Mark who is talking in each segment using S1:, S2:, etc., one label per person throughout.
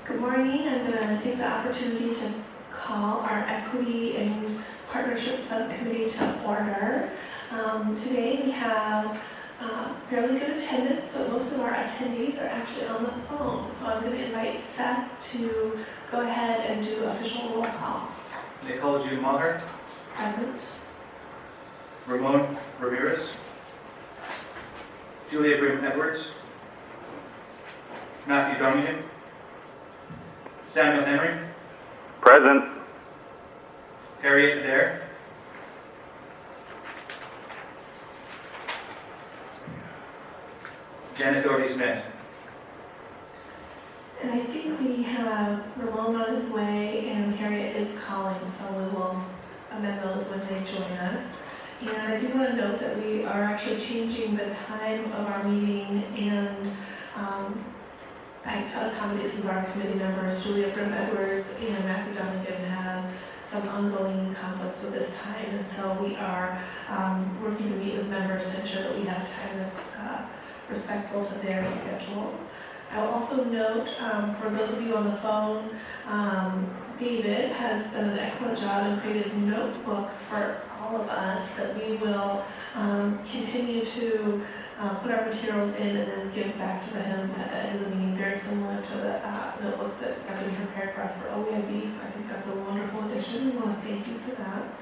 S1: Good morning. I'm going to take the opportunity to call our Equity and Partnership Subcommittee to order. Today we have fairly good attendance, but most of our attendees are actually on the phone. So I'm going to invite Seth to go ahead and do official roll call.
S2: Nicole June Maher.
S1: Present.
S2: Ramon Ramirez. Julia Brim Edwards. Matthew Birmingham. Samuel Henry.
S3: Present.
S2: Harriet Adair. Janet Doherty Smith.
S1: And I think we have Ramon on his way and Harriet is calling, so we will amend those when they join us. And I do want to note that we are actually changing the time of our meeting, and to accommodate some of our committee members. Julia Brim Edwards and Matthew Birmingham had some ongoing conflicts with this time, and so we are working to meet with members to ensure that we have time that's respectful to their schedules. I will also note, for those of you on the phone, David has done an excellent job and created notebooks for all of us that we will continue to put our materials in and then give back to him at the end of the meeting, very similar to the notebooks that have been prepared for us for OEIB, so I think that's a wonderful addition. We want to thank you for that.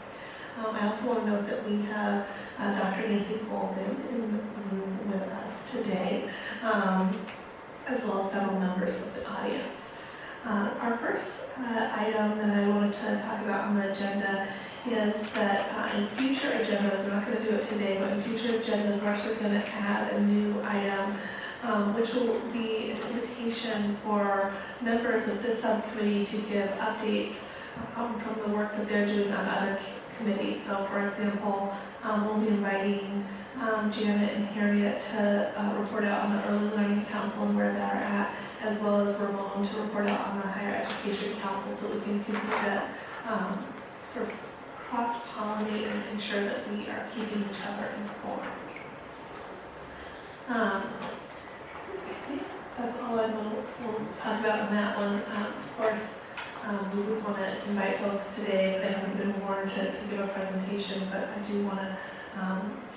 S1: I also want to note that we have Dr. Nancy Golden in the room with us today, as well as several members of the audience. Our first item that I wanted to talk about on the agenda is that in future agendas, we're not going to do it today, but in future agendas, we're actually going to add a new item, which will be an invitation for members of this subcommittee to give updates from the work that they're doing on other committees. So, for example, we'll be inviting Janet and Harriet to report out on the Early Learning Council and where they're at, as well as Ramon to report out on the Higher Education Council, so that we can continue to sort of cross-pollinate and ensure that we are keeping each other informed. I think that's all I will talk about on that one. Of course, we would want to invite folks today if they haven't been warned to give a presentation, but I do want to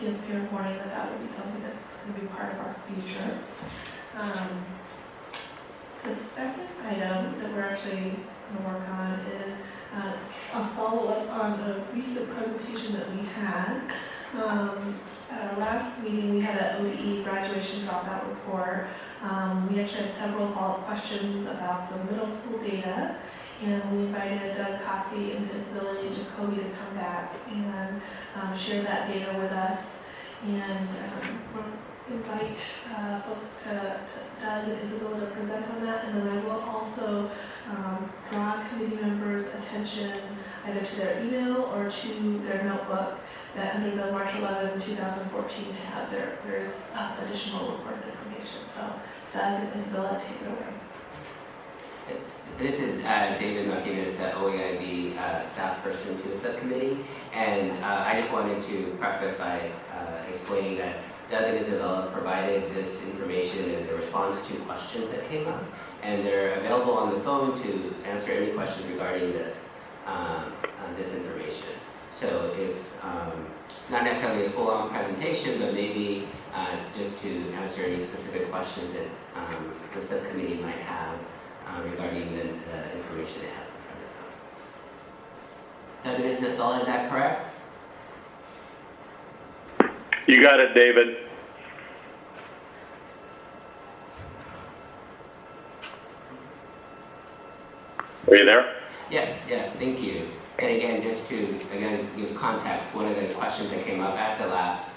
S1: give fair warning that that would be something that's going to be part of our future. The second item that we're actually going to work on is a follow-up on a recent presentation that we had. At our last meeting, we had an ODE graduation dropout report. We actually had several follow-up questions about the middle school data, and we invited Doug Cossey and his ability Jacoby to come back and share that data with us. And we'll invite folks to Doug and Isabel to present on that, and then I will also draw committee members' attention either to their email or to their notebook that under the March 11, 2014 tab there is additional reported information. So Doug and Isabella, take it away.
S4: This is David Martinez, the OEIB staff person to the subcommittee, and I just wanted to preface by explaining that Doug and Isabella provided this information as a response to questions that came up, and they're available on the phone to answer any questions regarding this this information. So if not necessarily a full-on presentation, but maybe just to answer any specific questions that the subcommittee might have regarding the information they have in front of them. Doug and Isabella, is that correct?
S3: You got it, David. Are you there?
S4: Yes, thank you. And again, just to give context, one of the questions that came up at the last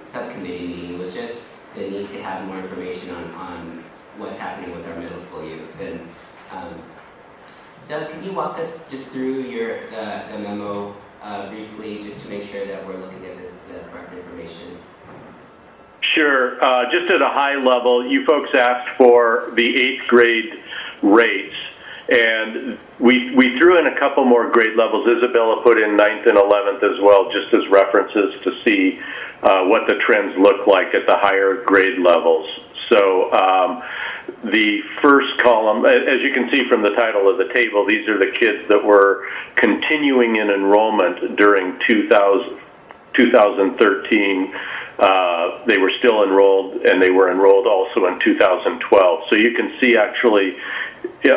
S4: subcommittee meeting was just the need to have more information on what's happening with our middle school youth. And Doug, can you walk us just through the memo briefly, just to make sure that we're looking at the correct information?
S3: Sure. Just at a high level, you folks asked for the 8th grade rates, and we threw in a couple more grade levels. Isabella put in 9th and 11th as well, just as references to see what the trends look like at the higher grade levels. So the first column, as you can see from the title of the table, these are the kids that were continuing in enrollment during 2013. They were still enrolled, and they were enrolled also in 2012. So you can see actually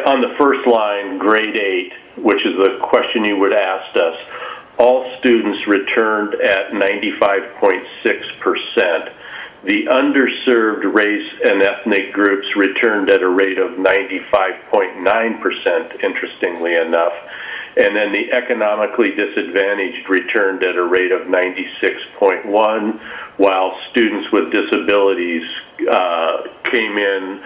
S3: on the first line, grade 8, which is the question you would ask us, all students returned at 95.6%. The underserved race and ethnic groups returned at a rate of 95.9%, interestingly enough. And then the economically disadvantaged returned at a rate of 96.1, while students with disabilities came in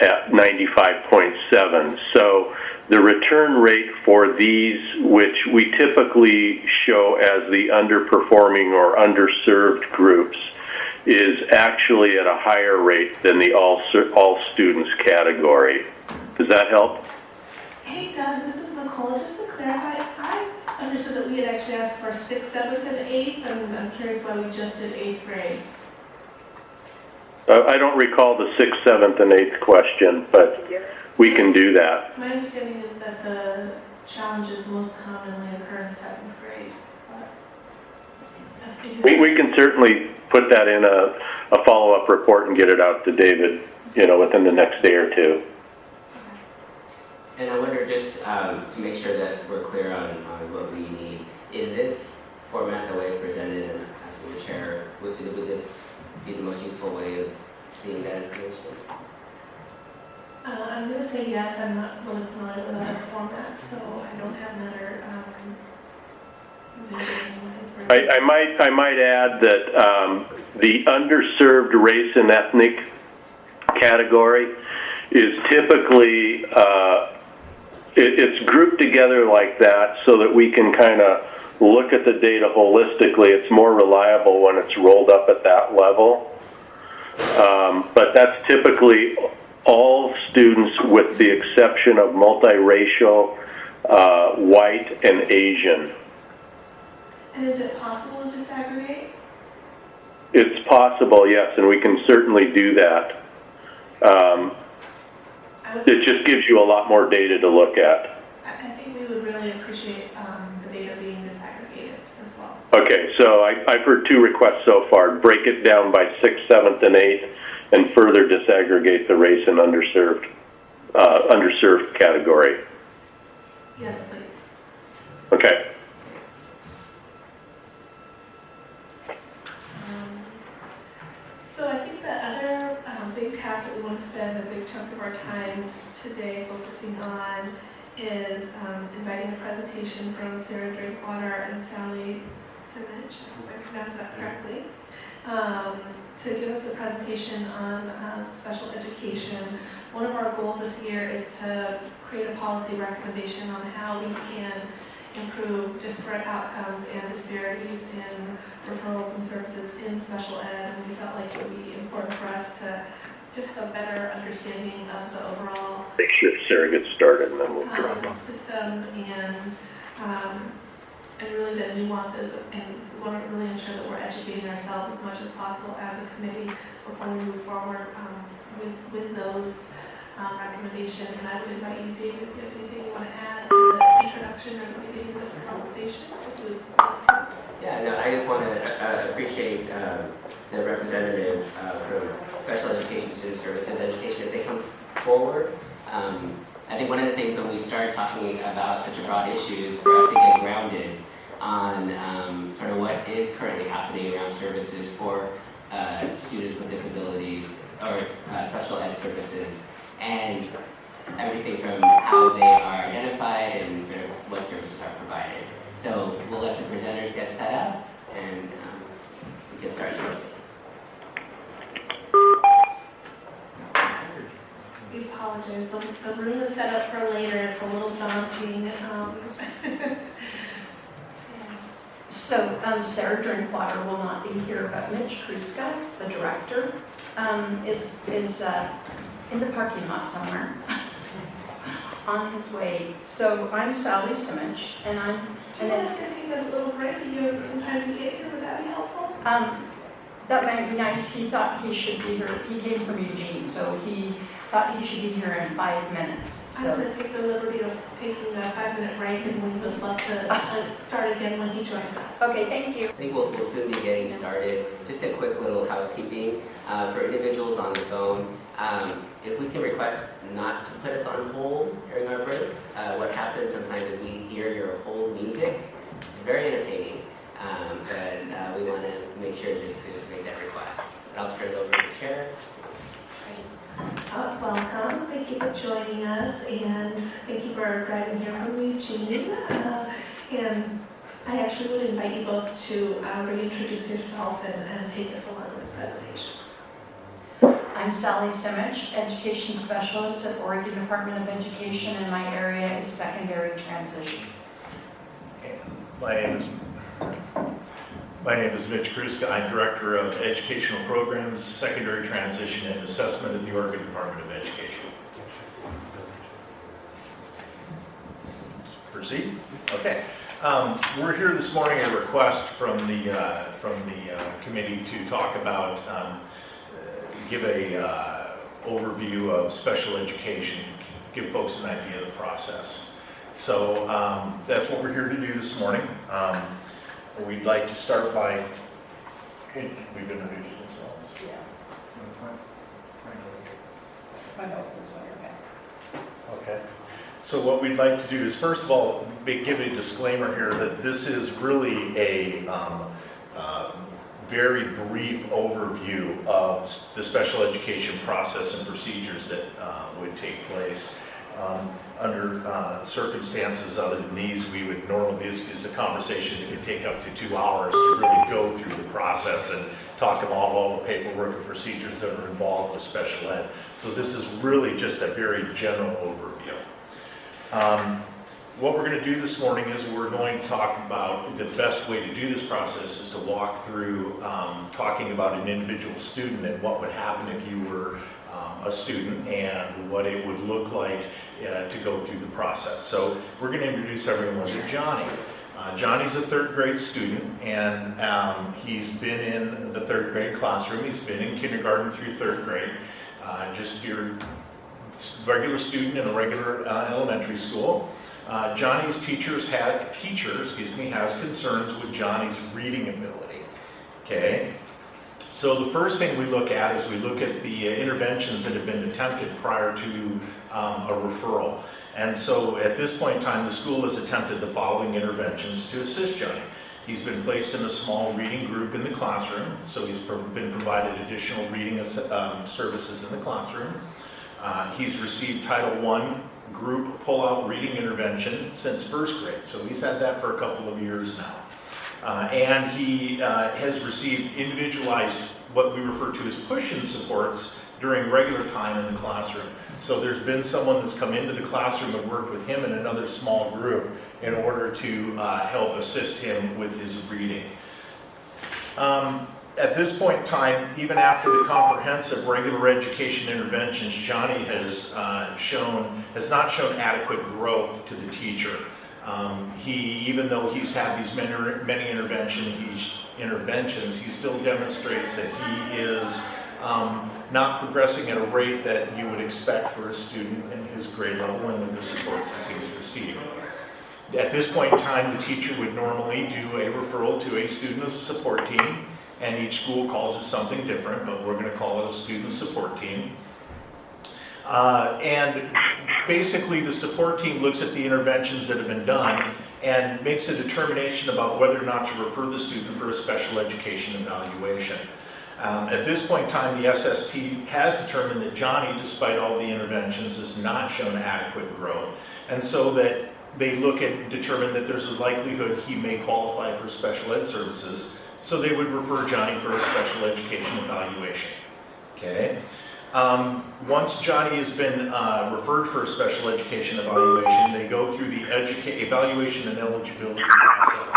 S3: at 95.7. So the return rate for these, which we typically show as the underperforming or underserved groups, is actually at a higher rate than the all students category. Does that help?
S1: Hey Doug, this is Nicole. Just to clarify, I understood that we had actually asked for 6th, 7th, and 8th, and I'm curious why we just did 8th grade.
S3: I don't recall the 6th, 7th, and 8th question, but we can do that.
S1: My understanding is that the challenges most commonly occur in 7th grade.
S3: We can certainly put that in a follow-up report and get it out to David, within the next day or two.
S4: And I wonder, just to make sure that we're clear on what we need, is this format the way it's presented, and asking the chair, would this be the most useful way of seeing that information?
S1: I'm going to say yes. I'm not really familiar with other formats, so I don't have another vision.
S3: I might add that the underserved race and ethnic category is typically it's grouped together like that so that we can kind of look at the data holistically. It's more reliable when it's rolled up at that level. But that's typically all students with the exception of multiracial, white, and Asian.
S1: And is it possible to disaggregate?
S3: It's possible, yes, and we can certainly do that. It just gives you a lot more data to look at.
S1: I think we would really appreciate the data being disaggregated as well.
S3: Okay, so I've heard 2 requests so far. Break it down by 6th, 7th, and 8th, and further disaggregate the race and underserved category.
S1: Yes, please.
S3: Okay.
S1: So I think the other big task that we want to spend a big chunk of our time today focusing on is inviting a presentation from Sarah Drinkwater and Sally Simich, I hope I pronounced that correctly, to give us a presentation on special education. One of our goals this year is to create a policy recommendation on how we can improve disparate outcomes and disparities in referrals and services in special ed, and we felt like it would be important for us to just have a better understanding of the overall
S3: Make sure Sarah gets started and then we'll drop off.
S1: system and really the nuances, and we want to really ensure that we're educating ourselves as much as possible as a committee before we move forward with those recommendation. And I would invite you, David, if you have anything you want to add to the introduction or the beginning of this conversation.
S4: Yeah, no, I just want to appreciate the representatives from Special Education Student Services Education, if they come forward. I think one of the things when we started talking about such a broad issue is for us to get grounded on sort of what is currently happening around services for students with disabilities or special ed services, and everything from how they are identified and sort of what services are provided. So we'll let the presenters get set up and we can start shortly.
S1: We apologize, the room is set up for later, it's a little daunting.
S5: So Sarah Drinkwater will not be here, but Mitch Kruska, the director, is in the parking lot somewhere on his way. So I'm Sally Simich, and I'm...
S1: Do you want us to take a little break to give some time to get here? Would that be helpful?
S5: that might be nice. He thought he should be here. He came from Eugene, so he thought he should be here in 5 minutes.
S1: I'm
S5: So,
S1: going to take the liberty of taking a 5-minute break, and we would love to start again when he joins us.
S5: okay, thank you.
S4: I think we'll soon be getting started. Just a quick little housekeeping for individuals on the phone. If we can request not to put us on hold during our breaks, what happens sometimes is we hear your hold music. It's very entertaining, but we want to make sure just to make that request. But I'll turn it over to the chair.
S1: Welcome. Thank you for joining us, and thank you for driving here from Eugene. And I actually would invite you both to reintroduce yourself and take us along with the presentation.
S5: I'm Sally Simich, Education Specialist at Oregon Department of Education, and my area is secondary transition.
S6: My name is Mitch Kruska. I'm Director of Educational Programs, Secondary Transition and Assessment at the Oregon Department of Education. Proceed? Okay. We're here this morning at a request from the committee to talk about, give a overview of special education, give folks an idea of the process. So that's what we're here to do this morning. We'd like to start by, we've introduced ourselves.
S5: Yeah. My note was on your back.
S6: Okay. So what we'd like to do is, first of all, give a disclaimer here that this is really a very brief overview of the special education process and procedures that would take place. Under circumstances other than these, we would normally, this is a conversation that could take up to 2 hours to really go through the process and talk about all the paperwork and procedures that are involved with special ed. So this is really just a very general overview. What we're going to do this morning is we're going to talk about the best way to do this process is to walk through talking about an individual student and what would happen if you were a student and what it would look like to go through the process. So we're going to introduce everyone to Johnny. Johnny's a 3rd grade student, and he's been in the 3rd grade classroom. He's been in kindergarten through 3rd grade, just your regular student in a regular elementary school. Johnny's teachers has concerns with Johnny's reading ability. Okay. So the first thing we look at is we look at the interventions that have been attempted prior to a referral. And so at this point in time, the school has attempted the following interventions to assist Johnny. He's been placed in a small reading group in the classroom, so he's been provided additional reading services in the classroom. He's received Title I group pull-out reading intervention since 1st grade, so he's had that for a couple of years now. And he has received individualized, what we refer to as push-in supports during regular time in the classroom. So there's been someone that's come into the classroom and worked with him in another small group in order to help assist him with his reading. At this point in time, even after the comprehensive regular education interventions, Johnny has not shown adequate growth to the teacher. Even though he's had these many interventions, he still demonstrates that he is not progressing at a rate that you would expect for a student in his grade level and with the supports that he's received. At this point in time, the teacher would normally do a referral to a student support team, and each school calls it something different, but we're going to call it a student support team. And basically the support team looks at the interventions that have been done and makes a determination about whether or not to refer the student for a special education evaluation. At this point in time, the SST has determined that Johnny, despite all the interventions, has not shown adequate growth, and so that they look at determine that there's a likelihood he may qualify for special ed services, so they would refer Johnny for a special education evaluation. Okay. Once Johnny has been referred for a special education evaluation, they go through the evaluation and eligibility process.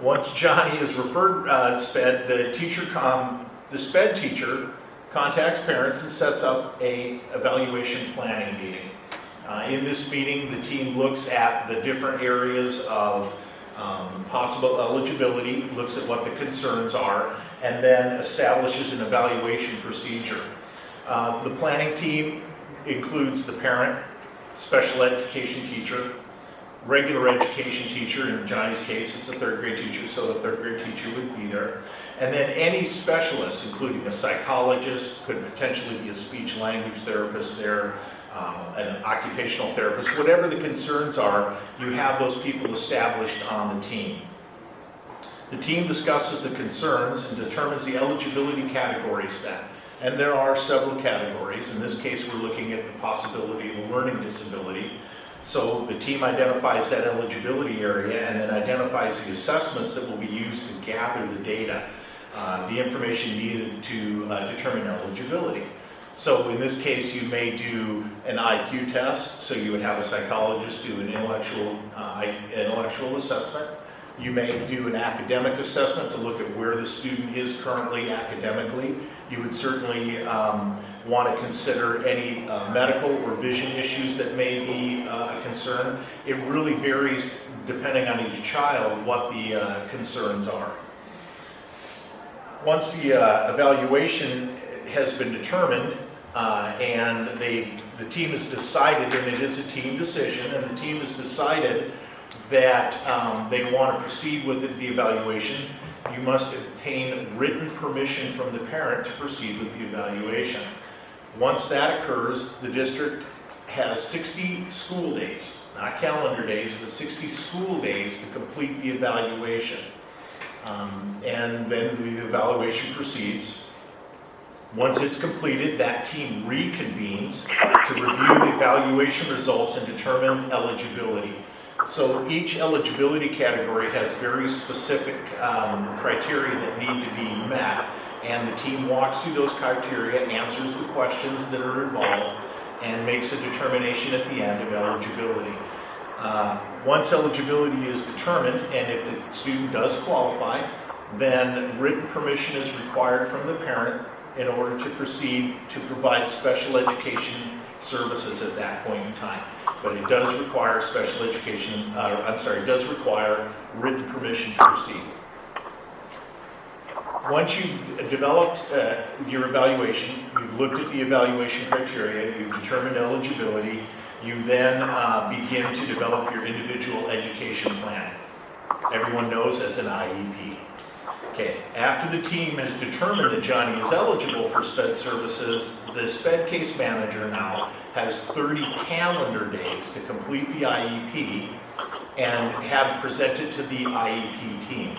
S6: Once Johnny is referred SPED, the SPED teacher contacts parents and sets up a evaluation planning meeting. In this meeting, the team looks at the different areas of possible eligibility, looks at what the concerns are, and then establishes an evaluation procedure. The planning team includes the parent, special education teacher, regular education teacher. In Johnny's case, it's a third grade teacher, so the third grade teacher would be there. And then any specialists, including a psychologist, could potentially be a speech language therapist there, an occupational therapist, whatever the concerns are, you have those people established on the team. The team discusses the concerns and determines the eligibility categories then. And there are several categories. In this case, we're looking at the possibility of a learning disability. So the team identifies that eligibility area and then identifies the assessments that will be used to gather the data, the information needed to determine eligibility. So in this case, you may do an IQ test, so you would have a psychologist do an intellectual assessment. You may do an academic assessment to look at where the student is currently academically. You would certainly want to consider any medical or vision issues that may be a concern. It really varies depending on each child what the concerns are. Once the evaluation has been determined and the team has decided, and it is a team decision, and the team has decided that they want to proceed with the evaluation, you must obtain written permission from the parent to proceed with the evaluation. Once that occurs, the district has 60 school days, not calendar days, but 60 school days to complete the evaluation. And then the evaluation proceeds. Once it's completed, that team reconvenes to review the evaluation results and determine eligibility. So each eligibility category has very specific criteria that need to be met, and the team walks through those criteria, answers the questions that are involved, and makes a determination at the end of eligibility. Once eligibility is determined, and if the student does qualify, then written permission is required from the parent in order to proceed to provide special education services at that point in time. But it does require special education, it does require written permission to proceed. Once you've developed your evaluation, you've looked at the evaluation criteria, you've determined eligibility, you then begin to develop your individual education plan. Everyone knows as an IEP. Okay, after the team has determined that Johnny is eligible for SPED services, the SPED case manager now has 30 calendar days to complete the IEP and have presented to the IEP team.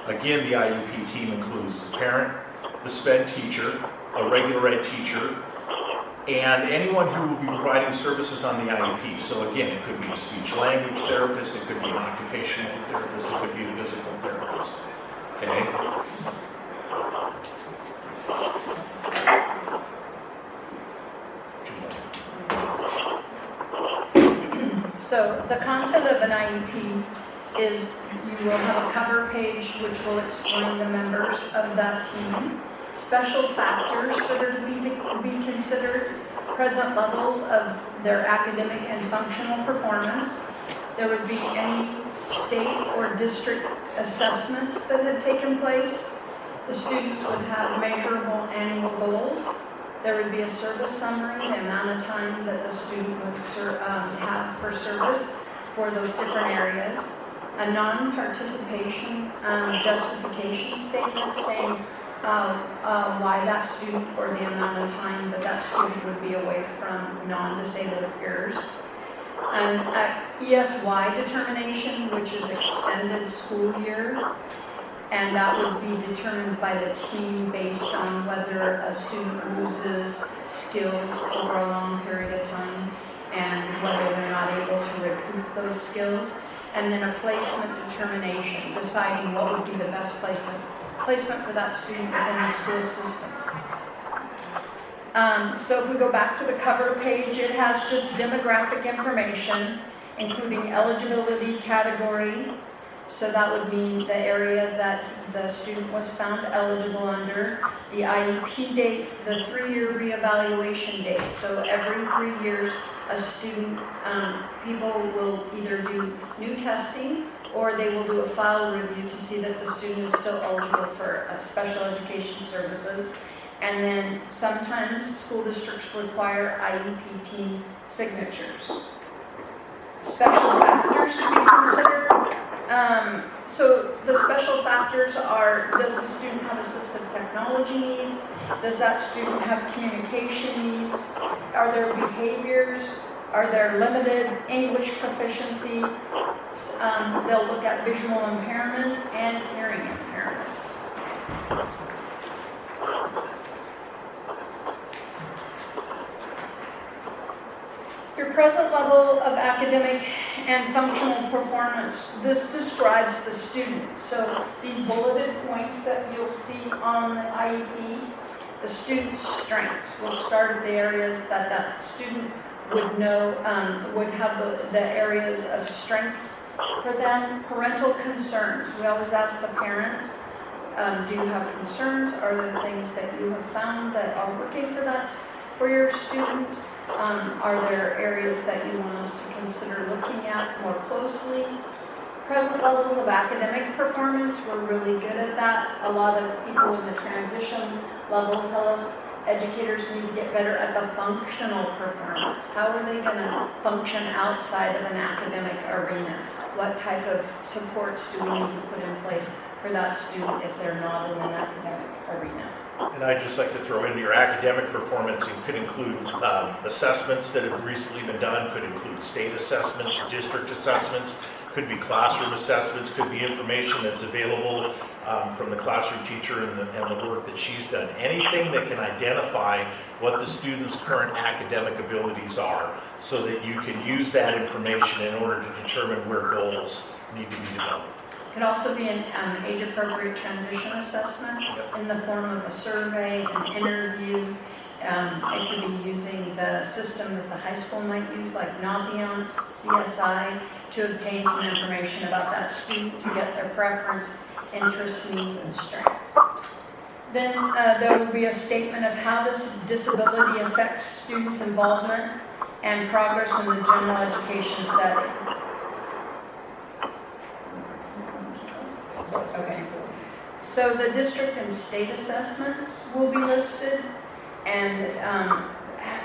S6: Again, the IEP team includes the parent, the SPED teacher, a regular ed teacher, and anyone who will be providing services on the IEP. So again, it could be a speech language therapist, it could be an occupational therapist, it could be a physical therapist. Okay.
S5: So the content of an IEP is you will have a cover page which will explain the members of that team, special factors that are to be considered, present levels of their academic and functional performance. There would be any state or district assessments that had taken place. The students would have measurable annual goals. There would be a service summary, the amount of time that the student would have for service for those different areas. A non-participation justification statement saying why that student or the amount of time that that student would be away from non-disabled peers. An ESY determination, which is extended school year, and that would be determined by the team based on whether a student loses skills over a long period of time and whether they're not able to recoup those skills. And then a placement determination, deciding what would be the best placement for that student within the school system. So if we go back to the cover page, it has just demographic information, including eligibility category. So that would mean the area that the student was found eligible under, the IEP date, the 3-year reevaluation date. So every 3 years, a student, people will either do new testing or they will do a file review to see that the student is still eligible for special education services. And then sometimes school districts require IEP team signatures. Special factors to be considered. So the special factors are, does the student have assistive technology needs? Does that student have communication needs? Are there behaviors? Are there limited English proficiency? They'll look at visual impairments and hearing impairments. Your present level of academic and functional performance, this describes the student. So these bulleted points that you'll see on the IEP, the student's strengths. We'll start at the areas that that student would know, would have the areas of strength for them. Parental concerns. We always ask the parents, do you have concerns? Are there things that you have found that are working for your student? Are there areas that you want us to consider looking at more closely? Present levels of academic performance, we're really good at that. A lot of people in the transition level tell us educators need to get better at the functional performance. How are they going to function outside of an academic arena? What type of supports do we need to put in place for that student if they're not in an academic arena?
S6: And I'd just like to throw in your academic performance. It could include assessments that have recently been done, could include state assessments, district assessments, could be classroom assessments, could be information that's available from the classroom teacher and the work that she's done. Anything that can identify what the student's current academic abilities are so that you can use that information in order to determine where goals need to be developed.
S5: It could also be an age-appropriate transition assessment in the form of a survey, an interview. It could be using the system that the high school might use, like Naviance, CSI, to obtain some information about that student to get their preference, interests, needs, and strengths. Then there will be a statement of how this disability affects students' involvement and progress in the general education setting. Okay, so the district and state assessments will be listed, and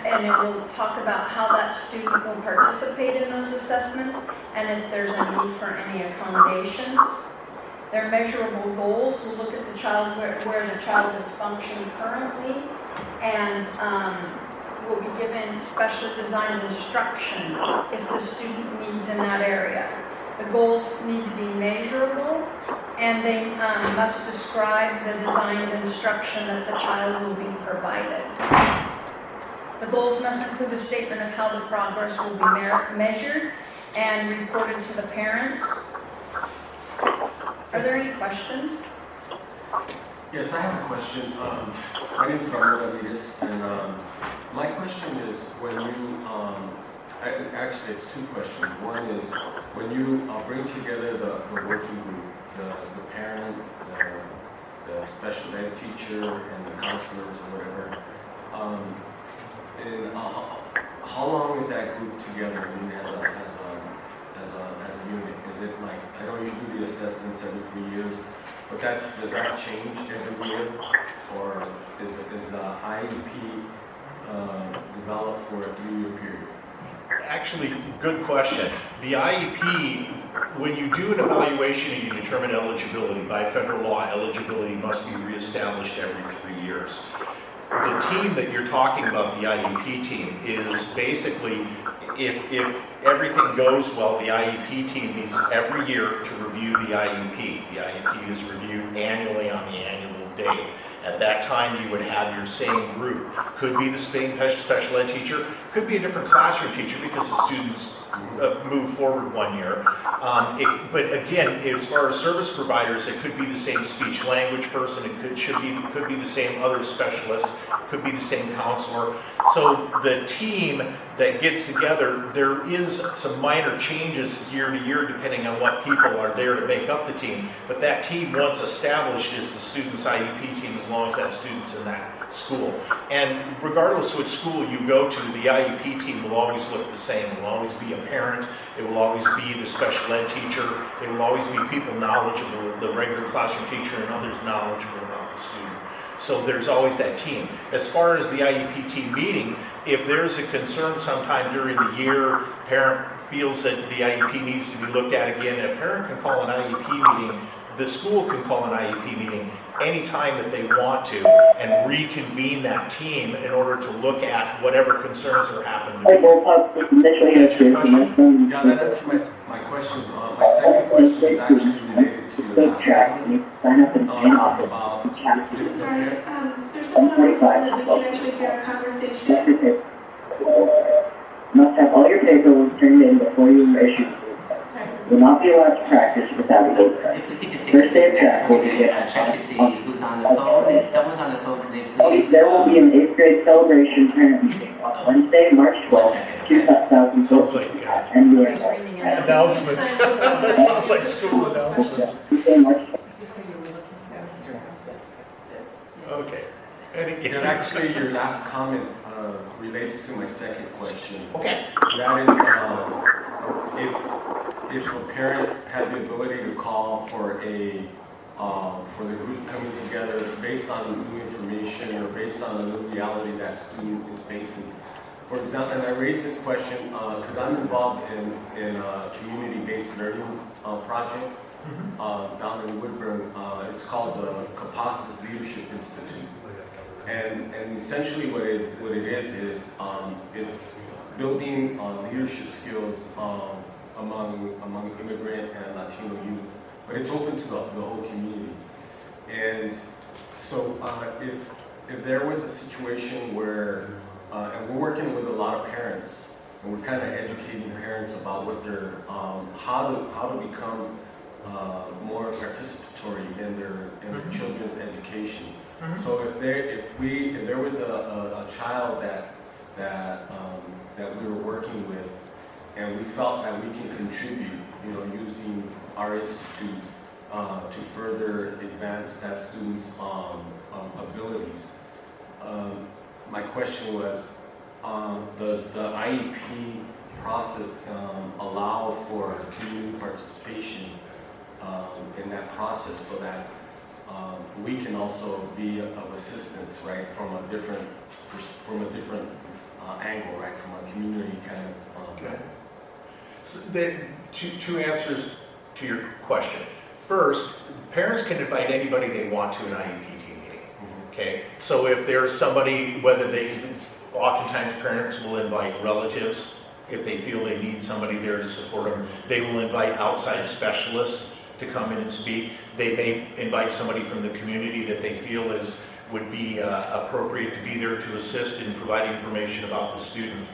S5: it will talk about how that student will participate in those assessments and if there's a need for any accommodations. Their measurable goals will look at the child where the child is functioning currently, and will be given special designed instruction if the student needs in that area. The goals need to be measurable, and they must describe the designed instruction that the child will be provided. The goals must include a statement of how the progress will be measured and reported to the parents. Are there any questions?
S7: Yes, I have a question. My name is Ramon, and my question is when you, actually it's two questions. One is when you bring together the working group, the parent, the special ed teacher, and the counselors or whatever, and how long is that group together? I mean, as a unit, is it like, I know you do the assessments every 3 years, but does that change every year, or is the IEP developed for a 3-year period?
S6: Actually, good question. The IEP, when you do an evaluation and you determine eligibility, by federal law, eligibility must be reestablished every 3 years. The team that you're talking about, the IEP team, is basically, if everything goes well, the IEP team meets every year to review the IEP. The IEP is reviewed annually on the annual date. At that time, you would have your same group. Could be the same special ed teacher, could be a different classroom teacher because the students move forward 1 year. But again, as far as service providers, it could be the same speech language person, it could be the same other specialist, could be the same counselor. So the team that gets together, there is some minor changes year to year depending on what people are there to make up the team. But that team, once established, is the student's IEP team as long as that student's in that school. And regardless which school you go to, the IEP team will always look the same. It will always be a parent, it will always be the special ed teacher, it will always be people knowledgeable, the regular classroom teacher and others knowledgeable about the student. So there's always that team. As far as the IEP team meeting, if there's a concern sometime during the year, parent feels that the IEP needs to be looked at again, a parent can call an IEP meeting, the school can call an IEP meeting anytime that they want to and reconvene that team in order to look at whatever concerns are happening.
S7: Yeah, that answers my question. My second question is actually related to the last one. About
S1: Sorry, there's someone on the phone that we can actually hear a conversation.
S8: Must have all your paperwork turned in before you are issued. Will not be allowed to practice without a vote card.
S4: If we could just
S8: First day of track will be
S4: check to see who's on the phone. If someone's on the phone, could they please?
S8: There will be an 8th grade celebration parent meeting on Wednesday, March 12th, 2014.
S6: Sounds like
S8: And we
S5: Who's reading it?
S6: announcements. That sounds like school announcements.
S8: Tuesday, March 12th.
S6: Okay. And again,
S7: And actually, your last comment relates to my second question.
S6: okay.
S7: That is, if a parent had the ability to call for for the group coming together based on new information or based on the new reality that student is facing. For example, and I raise this question because I'm involved in a community-based learning project down in Woodburn. It's called the Capacis Leadership Institute. And essentially what it is it's building leadership skills among immigrant and Latino youth, but it's open to the whole community. And so if there was a situation where, and we're working with a lot of parents, and we're kind of educating parents about what they're, how to become more participatory in their children's education. So if there was a child that we were working with, and we felt that we can contribute, using our institute to further advance that student's abilities. My question was, does the IEP process allow for community participation in that process so that we can also be of assistance, right, from a different angle, right, from a community kind of.
S6: Okay. So two answers to your question. First, parents can invite anybody they want to an IEP team meeting. Okay, so if there's somebody, oftentimes parents will invite relatives if they feel they need somebody there to support them. They will invite outside specialists to come in and speak. They may invite somebody from the community that they feel would be appropriate to be there to assist in providing information about the student.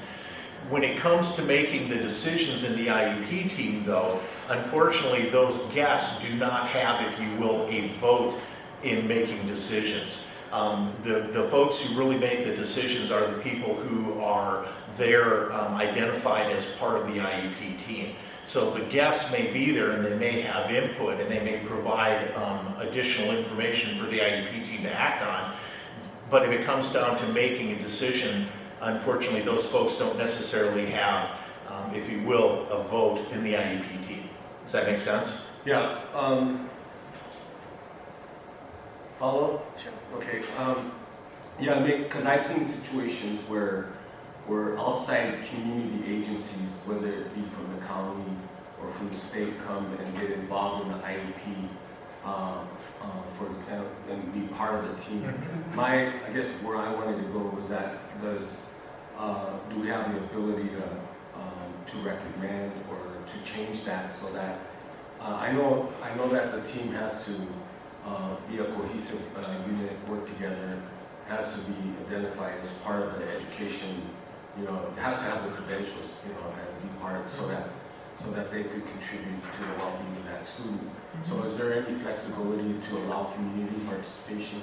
S6: When it comes to making the decisions in the IEP team, though, unfortunately, those guests do not have, if you will, a vote in making decisions. The folks who really make the decisions are the people who are there identified as part of the IEP team. So the guests may be there and they may have input and they may provide additional information for the IEP team to act on. But if it comes down to making a decision, unfortunately, those folks don't necessarily have, if you will, a vote in the IEP team. Does that make sense?
S7: Yeah. Follow? Sure. Okay. Yeah, because I've seen situations where outside community agencies, whether it be from the county or from the state, come and get involved in the IEP and be part of the team. I guess where I wanted to go was that do we have the ability to recommend or to change that so that I know that the team has to be a cohesive unit, work together, has to be identified as part of the education. It has to have the credentials, and be part so that they could contribute to the well-being of that student. So is there any flexibility to allow community participation?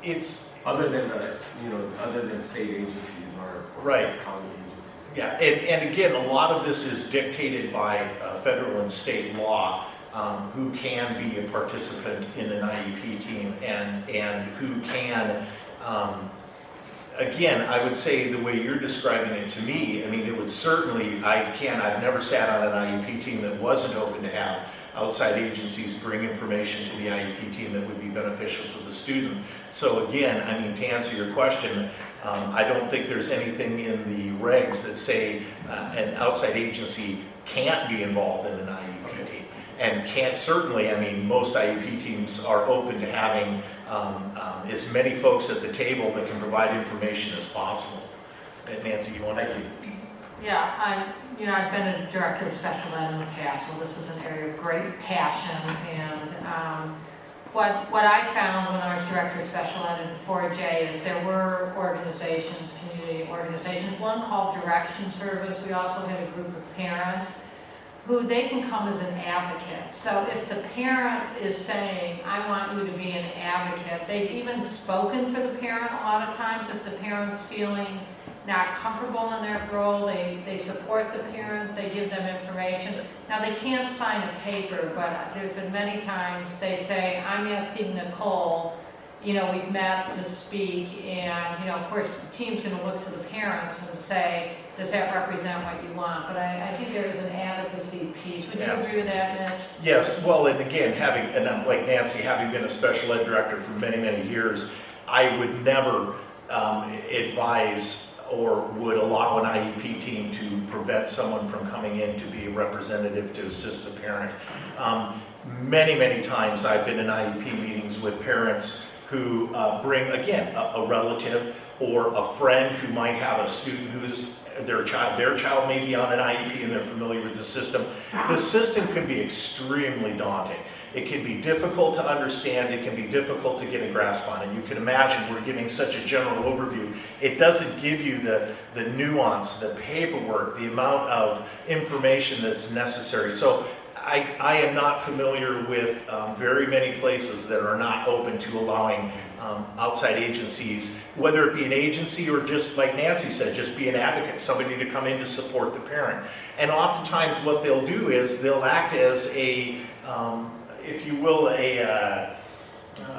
S6: It's
S7: other than state agencies or
S6: right.
S7: County agencies.
S6: Yeah, and again, a lot of this is dictated by federal and state law. who can be a participant in an IEP team and who can, again, I would say the way you're describing it to me, I mean, it would certainly, I've never sat on an IEP team that wasn't open to have outside agencies bring information to the IEP team that would be beneficial to the student. So again, I mean, to answer your question, I don't think there's anything in the regs that say an outside agency can't be involved in an IEP team. And can't certainly, I mean, most IEP teams are open to having as many folks at the table that can provide information as possible. Nancy, you want to?
S9: Yeah, I've been a director of special ed in the past, so this is an area of great passion. And what I found when I was director of special ed in 4J is there were organizations, community organizations, one called Direction Service. We also had a group of parents who they can come as an advocate. So if the parent is saying, I want you to be an advocate, they've even spoken for the parent a lot of times. If the parent's feeling not comfortable in their role, they support the parent, they give them information. Now they can't sign a paper, but there's been many times they say, I'm asking Nicole, we've met to speak, and of course the team's gonna look to the parents and say, does that represent what you want? But I think there is an advocacy piece. Would you agree with that, Mitch?
S6: Yes, well, and again, like Nancy, having been a special ed director for many, many years, I would never advise or would allow an IEP team to prevent someone from coming in to be a representative to assist the parent. Many, many times I've been in IEP meetings with parents who bring, again, a relative or a friend who might have a student who's their child may be on an IEP and they're familiar with the system. The system can be extremely daunting. It can be difficult to understand, it can be difficult to get a grasp on, and you can imagine we're giving such a general overview. It doesn't give you the nuance, the paperwork, the amount of information that's necessary. So I am not familiar with very many places that are not open to allowing outside agencies, whether it be an agency or just like Nancy said, just be an advocate, somebody to come in to support the parent. And oftentimes what they'll do is they'll act as a, if you will, a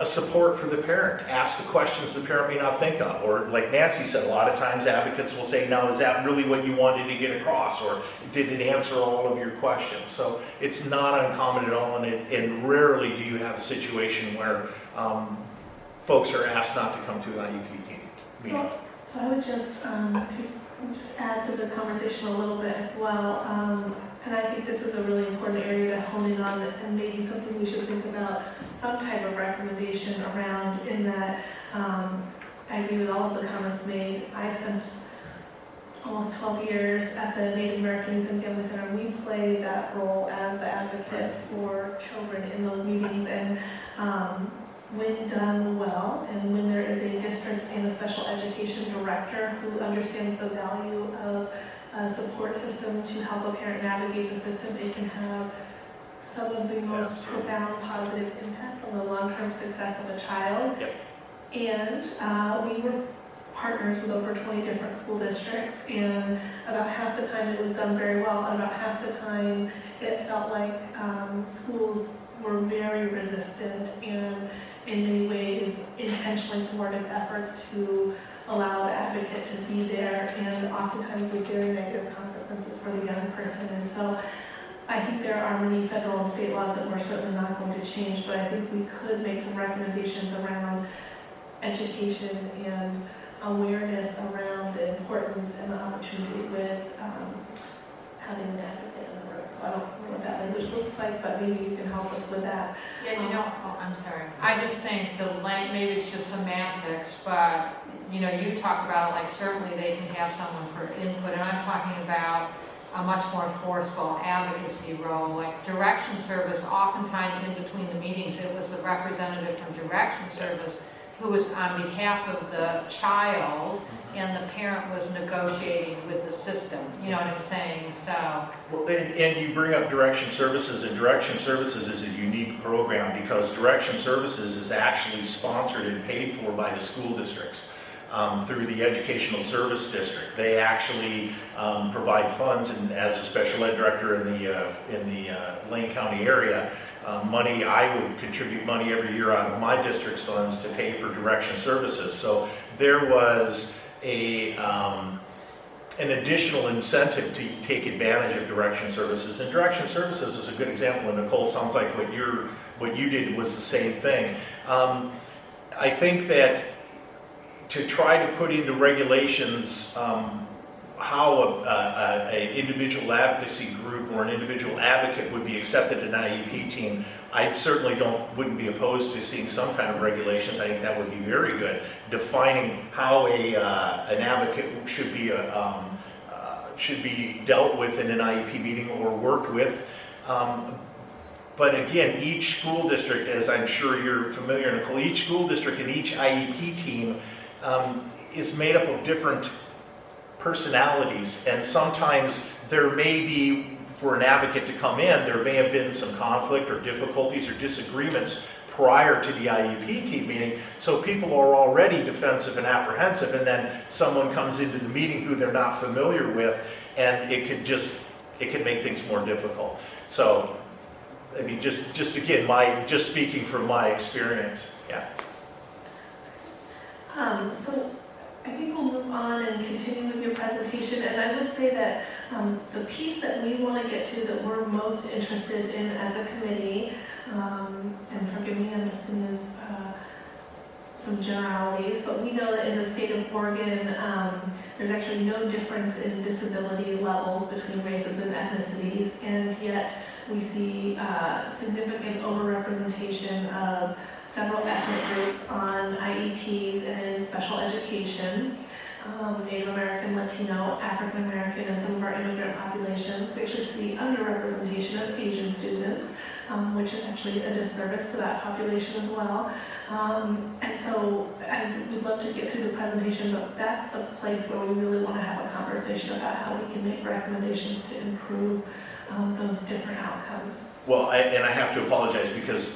S6: support for the parent. Ask the questions the parent may not think of. Or like Nancy said, a lot of times advocates will say, now, is that really what you wanted to get across? Or did it answer all of your questions? So it's not uncommon at all, and rarely do you have a situation where folks are asked not to come to an IEP meeting.
S1: So I would just add to the conversation a little bit as well. And I think this is a really important area to hone in on, and maybe something we should think about, some type of recommendation around, in that I agree with all of the comments made. I spent almost 12 years at the Native American Youth and Family Center. We play that role as the advocate for children in those meetings, and when done well, and when there is a district and a special education director who understands the value of a support system to help a parent navigate the system, it can have some of the most profound positive impacts on the long-term success of a child.
S6: Yep.
S1: And we were partners with over 20 different school districts, and about half the time it was done very well, and about half the time it felt like schools were very resistant and in many ways intentionally thwarted efforts to allow the advocate to be there, and oftentimes with very negative consequences for the young person. And so I think there are many federal and state laws that we're certainly not going to change, but I think we could make some recommendations around education and awareness around the importance and the opportunity with having an advocate in the room. So I don't know what that language looks like, but maybe you can help us with that.
S9: Yeah, I'm sorry. I just think maybe it's just semantics, but you talk about it like certainly they can have someone for input, and I'm talking about a much more forceful advocacy role, like Direction Service. Oftentimes in between the meetings, it was the representative from Direction Service who was on behalf of the child, and the parent was negotiating with the system. You know what I'm saying? So.
S6: Well, and you bring up Direction Services, and Direction Services is a unique program because Direction Services is actually sponsored and paid for by the school districts. Through the Educational Service District. They actually provide funds, and as a special ed director in the Lane County area, money, I would contribute money every year out of my district's funds to pay for direction services. So there was an additional incentive to take advantage of direction services. And direction services is a good example, and Nicole, sounds like what you did was the same thing. I think that to try to put into regulations how an individual advocacy group or an individual advocate would be accepted in an IEP team, I certainly wouldn't be opposed to seeing some kind of regulations. I think that would be very good, defining how an advocate should be dealt with in an IEP meeting or worked with. But again, each school district, as I'm sure you're familiar, Nicole, each school district and each IEP team is made up of different personalities, and sometimes there may be, for an advocate to come in, there may have been some conflict or difficulties or disagreements prior to the IEP team meeting, so people are already defensive and apprehensive, and then someone comes into the meeting who they're not familiar with, and it could make things more difficult. So, I mean, just again, just speaking from my experience, yeah.
S1: So I think we'll move on and continue with your presentation, and I would say that the piece that we want to get to, that we're most interested in as a committee, and forgive me, I'm just going to use some generalities, but we know that in the state of Oregon, there's actually no difference in disability levels between races and ethnicities, and yet we see significant overrepresentation of several ethnic groups on IEPs and in special education. Native American, Latino, African American, and some of our immigrant populations. We actually see underrepresentation of Asian students, which is actually a disservice to that population as well. And so, as we'd love to get through the presentation, but that's the place where we really want to have a conversation about how we can make recommendations to improve those different outcomes.
S6: Well, and I have to apologize because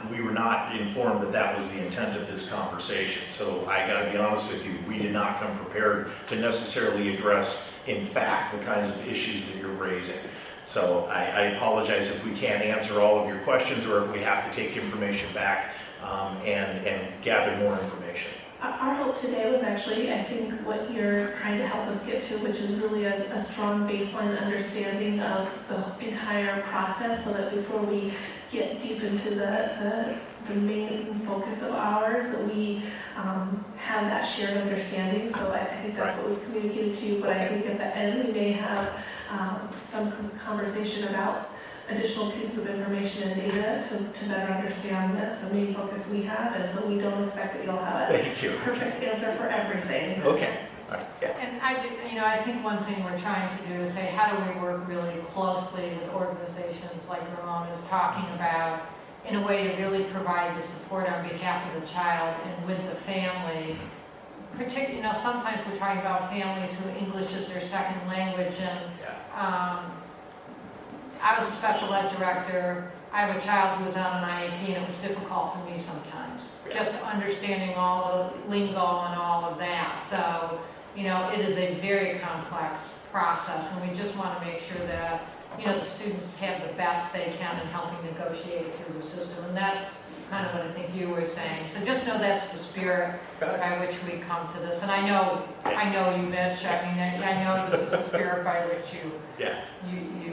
S6: we were not informed that was the intent of this conversation. So I got to be honest with you, we did not come prepared to necessarily address, in fact, the kinds of issues that you're raising. So I apologize if we can't answer all of your questions or if we have to take information back and gather more information.
S1: Our hope today was actually, I think, what you're trying to help us get to, which is really a strong baseline understanding of the entire process, so that before we get deep into the main focus of ours, that we have that shared understanding. So I think that's what was communicated to you, but I think at the end we may have some conversation about additional pieces of information and data to better understand the main focus we have, and so we don't expect that you'll have a perfect answer for everything.
S6: Okay. All right. Yeah.
S9: And I think one thing we're trying to do is say, how do we work really closely with organizations like Ramon is talking about, in a way to really provide the support on behalf of the child and with the family. Particularly, sometimes we're talking about families who English is their second language, and I was a special ed director. I have a child who was on an IEP, and it was difficult for me sometimes, just understanding all the lingo and all of that. So, it is a very complex process, and we just want to make sure that, the students have the best they can in helping negotiate through the system. And that's kind of what I think you were saying. So just know that's the spirit by which we come to this. And I know you, Mitch. I know this is the spirit by which you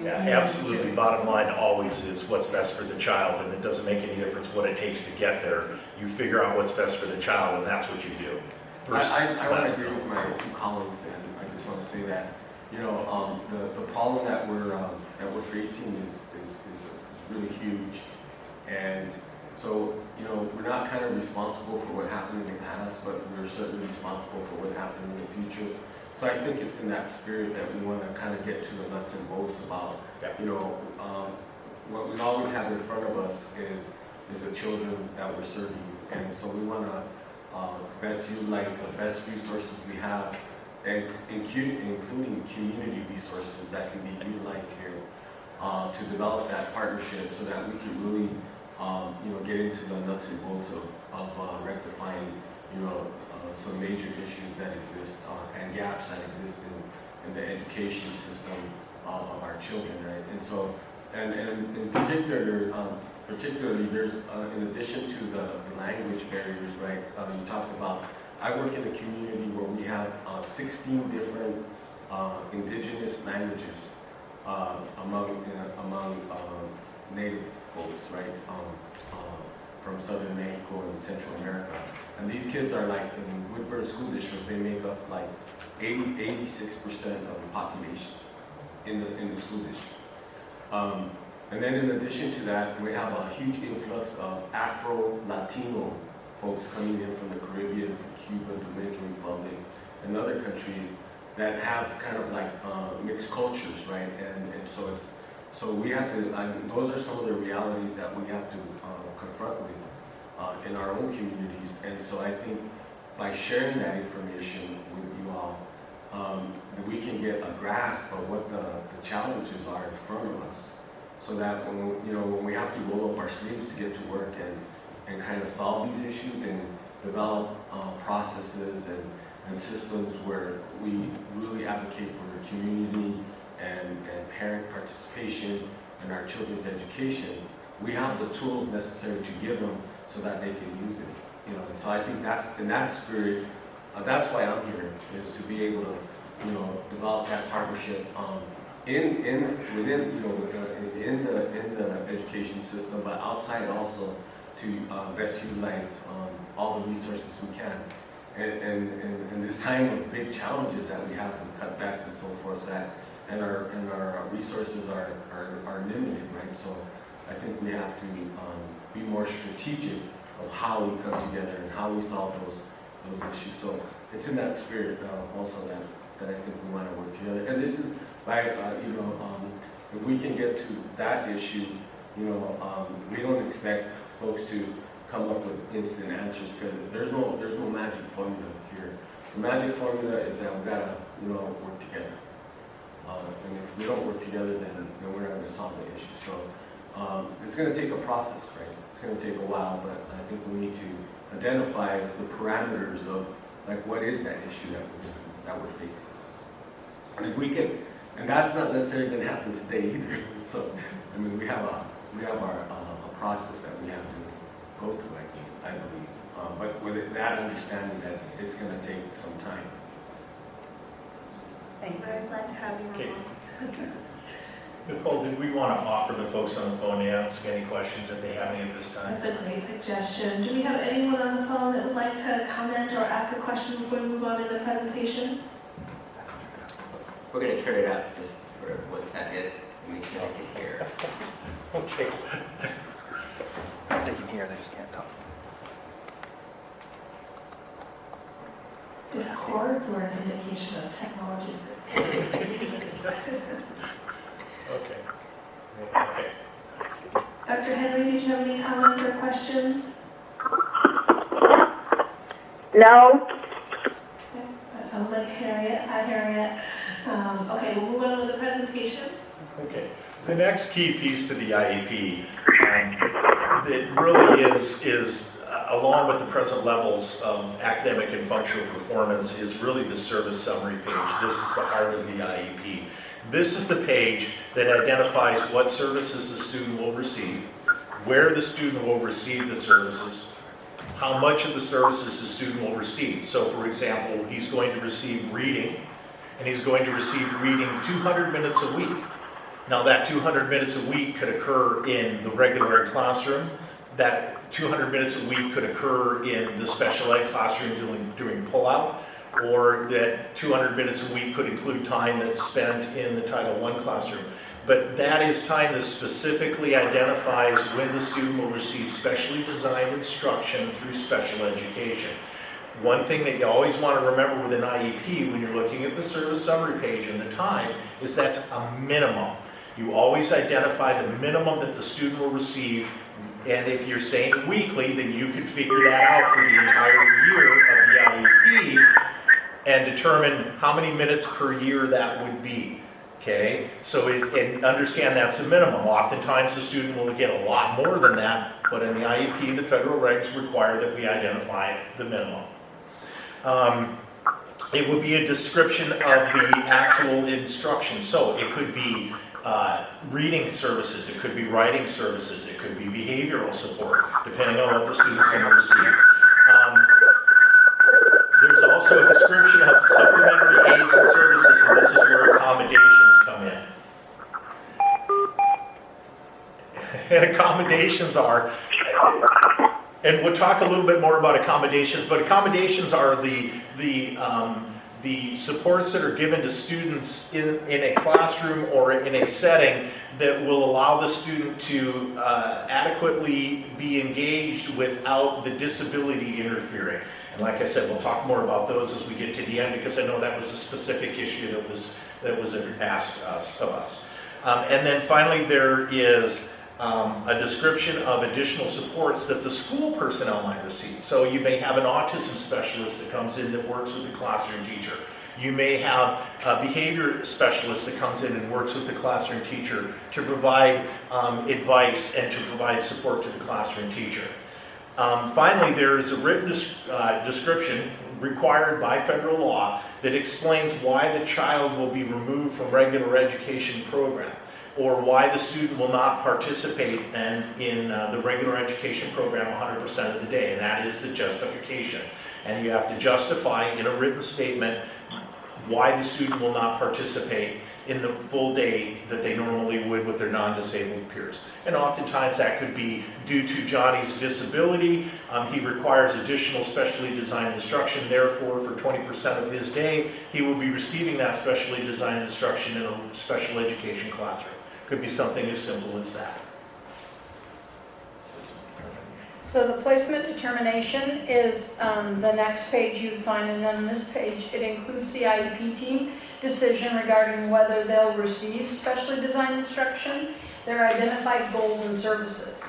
S6: absolutely. Bottom line always is what's best for the child, and it doesn't make any difference what it takes to get there. You figure out what's best for the child, and that's what you do.
S7: I want to agree with my two colleagues, and I just want to say that the problem that we're facing is really huge, and so we're not kind of responsible for what happened in the past, but we're certainly responsible for what happened in the future. So I think it's in that spirit that we want to kind of get to the nuts and bolts about what we always have in front of us is the children that we're serving, and so we want to best utilize the best resources we have, and including community resources that can be utilized here to develop that partnership so that we can really get into the nuts and bolts of rectifying some major issues that exist and gaps that exist in the education system of our children, right? And so and in particularly, there's, in addition to the language barriers, right, you talked about, I work in a community where we have 16 different indigenous languages among native folks, right, from southern Mexico and Central America. And these kids are like, in Woodburn School District, they make up like 86% of the population in the school district. And then in addition to that, we have a huge influx of Afro-Latino folks coming in from the Caribbean, Cuba, Dominican Republic, and other countries that have kind of like mixed cultures, right? And so we have to, those are some of the realities that we have to confront with in our own communities. And so I think by sharing that information with you all, that we can get a grasp of what the challenges are in front of us, so that when we have to roll up our sleeves to get to work and kind of solve these issues and develop processes and systems where we really advocate for the community and parent participation in our children's education, we have the tools necessary to give them so that they can use it. And so I think that's in that spirit. That's why I'm here, is to be able to develop that partnership within the education system, but outside also to best utilize all the resources we can. And this time of big challenges that we have with cutbacks and so forth, and our resources are limited, right? So I think we have to be more strategic of how we come together and how we solve those issues. So it's in that spirit also that I think we want to work together. And this is by if we can get to that issue, we don't expect folks to come up with instant answers, because there's no magic formula here. The magic formula is that we've got to work together. And if we don't work together, then we're not going to solve the issue. So it's going to take a process, right? It's going to take a while, but I think we need to identify the parameters of like what is that issue that we're facing. And if we can, and that's not necessarily going to happen today either. So I mean, we have our process that we have to go through, I believe. But with that understanding that it's going to take some time.
S5: Thank you.
S1: I'd like to have you
S6: Okay.
S1: on.
S6: Nicole, did we want to offer the folks on the phone to ask any questions if they have any at this time?
S1: That's a great suggestion. Do we have anyone on the phone that would like to comment or ask a question before we move on in the presentation?
S4: We're going to turn it up just for 1 second and make sure I can hear.
S6: Okay.
S2: They can hear, they just can't talk.
S1: If chords were an indication of technology success.
S6: Okay. Okay.
S1: Dr. Henry, did you have any comments or questions?
S10: No.
S1: Okay, that sounds like Harriet. Hi, Harriet. Okay, we'll move on with the presentation.
S6: Okay. The next key piece to the IEP that really is along with the present levels of academic and functional performance, is really the service summary page. This is the heart of the IEP. This is the page that identifies what services the student will receive, where the student will receive the services, how much of the services the student will receive. So for example, he's going to receive reading, and he's going to receive reading 200 minutes a week. Now that 200 minutes a week could occur in the regular classroom. That 200 minutes a week could occur in the special ed classroom doing pull-out, or that 200 minutes a week could include time that's spent in the Title I classroom. But that is time that specifically identifies when the student will receive specially designed instruction through special education. One thing that you always want to remember with an IEP when you're looking at the service summary page and the time is that's a minimum. You always identify the minimum that the student will receive, and if you're saying weekly, then you can figure that out for the entire year of the IEP and determine how many minutes per year that would be. Okay, so and understand that's a minimum. Oftentimes the student will get a lot more than that, but in the IEP, the federal regs require that we identify the minimum. It would be a description of the actual instruction. So it could be reading services, it could be writing services, it could be behavioral support, depending on what the student's going to receive. There's also a description of supplementary aids and services, and this is where accommodations come in. And accommodations are, and we'll talk a little bit more about accommodations, but accommodations are the supports that are given to students in a classroom or in a setting that will allow the student to adequately be engaged without the disability interfering. And like I said, we'll talk more about those as we get to the end, because I know that was a specific issue that was asked of us. And then finally, there is a description of additional supports that the school personnel might receive. So you may have an autism specialist that comes in that works with the classroom teacher. You may have a behavior specialist that comes in and works with the classroom teacher to provide advice and to provide support to the classroom teacher. Finally, there is a written description required by federal law that explains why the child will be removed from regular education program, or why the student will not participate in the regular education program 100% of the day, and that is the justification. And you have to justify in a written statement why the student will not participate in the full day that they normally would with their non-disabled peers. And oftentimes that could be due to Johnny's disability. He requires additional specially designed instruction. Therefore, for 20% of his day, he will be receiving that specially designed instruction in a special education classroom. Could be something as simple as that.
S5: So the placement determination is the next page you find, and on this page it includes the IEP team decision regarding whether they'll receive specially designed instruction, their identified goals and services.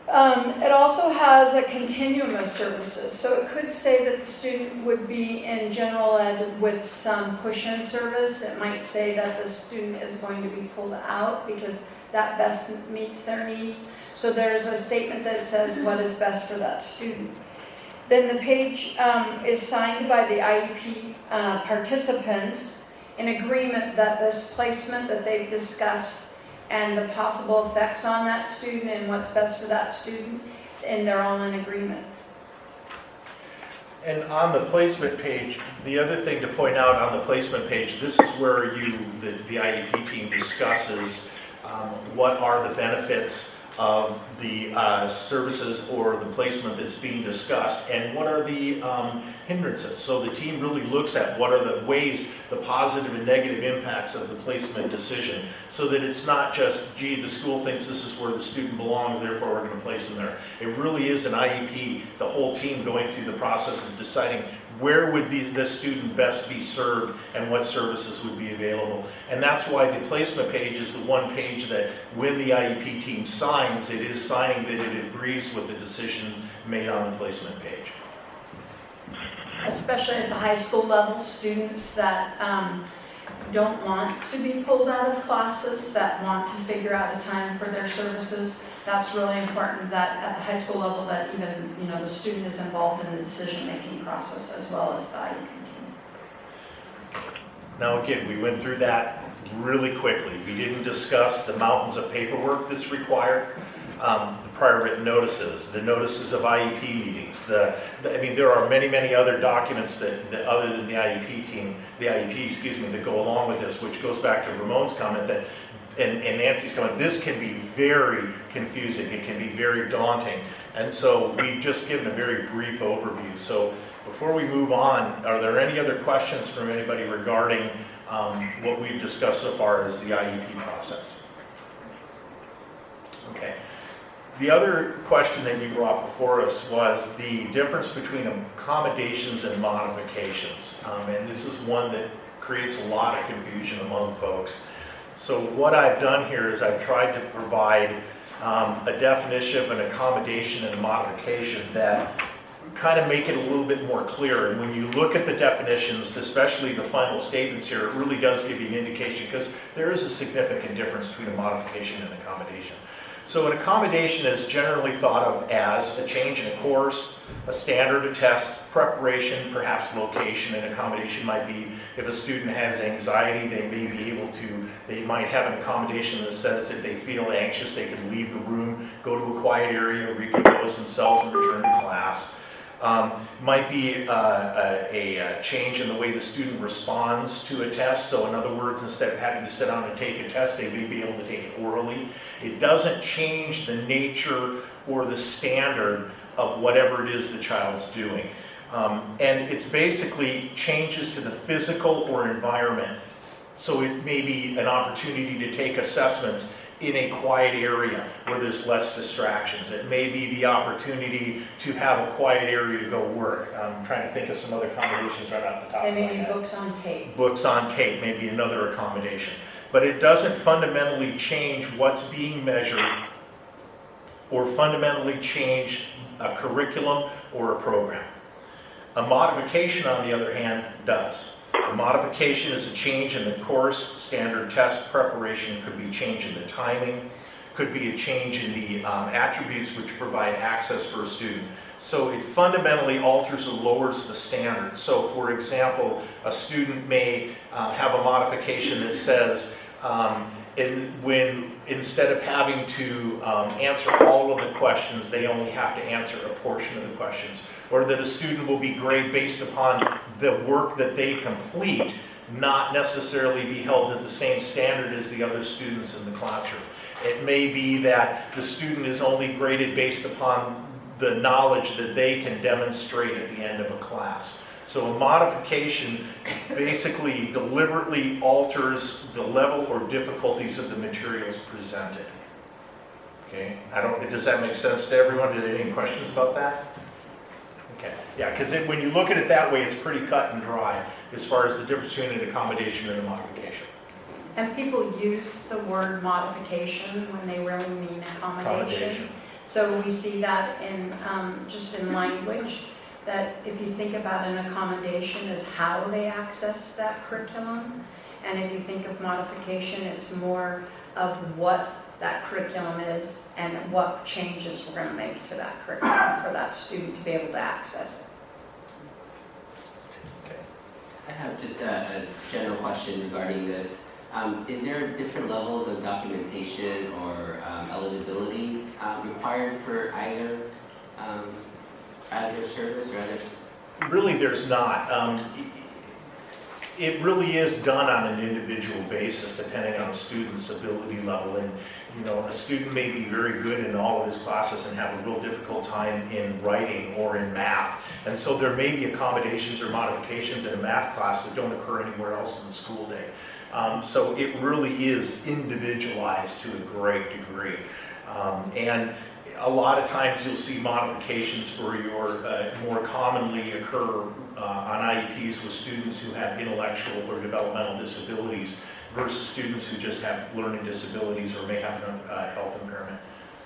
S5: It also has a continuum of services, so it could say that the student would be in general ed with some push-in service. It might say that the student is going to be pulled out because that best meets their needs. So there's a statement that says what is best for that student. Then the page is signed by the IEP participants in agreement that this placement that they've discussed and the possible effects on that student and what's best for that student, and they're all in agreement.
S6: And on the placement page, the other thing to point out on the placement page, this is where the IEP team discusses what are the benefits of the services or the placement that's being discussed, and what are the hindrances. So the team really looks at what are the ways, the positive and negative impacts of the placement decision, so that it's not just, gee, the school thinks this is where the student belongs, therefore we're going to place them there. It really is an IEP, the whole team going through the process of deciding where would this student best be served and what services would be available. And that's why the placement page is the one page that when the IEP team signs, it is signing that it agrees with the decision made on the placement page.
S5: Especially at the high school level, students that don't want to be pulled out of classes, that want to figure out a time for their services. That's really important that at the high school level that even the student is involved in the decision-making process as well as the IEP team.
S6: Now again, we went through that really quickly. We didn't discuss the mountains of paperwork that's required, the prior written notices, the notices of IEP meetings. I mean, there are many, many other documents that other than the IEP, that go along with this, which goes back to Ramon's comment that and Nancy's comment, this can be very confusing, it can be very daunting, and so we've just given a very brief overview. So before we move on, are there any other questions from anybody regarding what we've discussed so far as the IEP process? Okay. The other question that you brought before us was the difference between accommodations and modifications, and this is one that creates a lot of confusion among folks. So what I've done here is I've tried to provide a definition of an accommodation and a modification that kind of make it a little bit more clear. And when you look at the definitions, especially the final statements here, it really does give you an indication, because there is a significant difference between a modification and accommodation. So an accommodation is generally thought of as a change in a course, a standard, a test, preparation, perhaps location. An accommodation might be if a student has anxiety, they might have an accommodation that says if they feel anxious, they can leave the room, go to a quiet area, recompose themselves, and return to class. Might be a change in the way the student responds to a test. So in other words, instead of having to sit down and take a test, they may be able to take it orally. It doesn't change the nature or the standard of whatever it is the child's doing. And it's basically changes to the physical or environment. So it may be an opportunity to take assessments in a quiet area where there's less distractions. It may be the opportunity to have a quiet area to go work. I'm trying to think of some other accommodations right off the top of my
S5: Maybe
S6: head.
S5: books on tape.
S6: Books on tape may be another accommodation. But it doesn't fundamentally change what's being measured or fundamentally change a curriculum or a program. A modification, on the other hand, does. A modification is a change in the course, standard test preparation, could be a change in the timing, could be a change in the attributes which provide access for a student. So it fundamentally alters or lowers the standard. So for example, a student may have a modification that says, when instead of having to answer all of the questions, they only have to answer a portion of the questions. Or that a student will be graded based upon the work that they complete, not necessarily be held to the same standard as the other students in the classroom. It may be that the student is only graded based upon the knowledge that they can demonstrate at the end of a class. So a modification basically deliberately alters the level or difficulties of the materials presented. Okay, does that make sense to everyone? Did any questions about that? Okay, yeah, because when you look at it that way, it's pretty cut and dry as far as the difference between an accommodation and a modification.
S5: And people use the word modification when they really mean accommodation. So we see that in just in language, that if you think about an accommodation as how they access that curriculum, and if you think of modification, it's more of what that curriculum is and what changes we're going to make to that curriculum for that student to be able to access it.
S6: Okay.
S4: I have just a general question regarding this. Is there different levels of documentation or eligibility required for either service or other?
S6: Really, there's not. It really is done on an individual basis, depending on a student's ability level. And a student may be very good in all of his classes and have a real difficult time in writing or in math. And so there may be accommodations or modifications in a math class that don't occur anywhere else in the school day. So it really is individualized to a great degree. And a lot of times you'll see modifications for your more commonly occur on IEPs with students who have intellectual or developmental disabilities versus students who just have learning disabilities or may have a health impairment.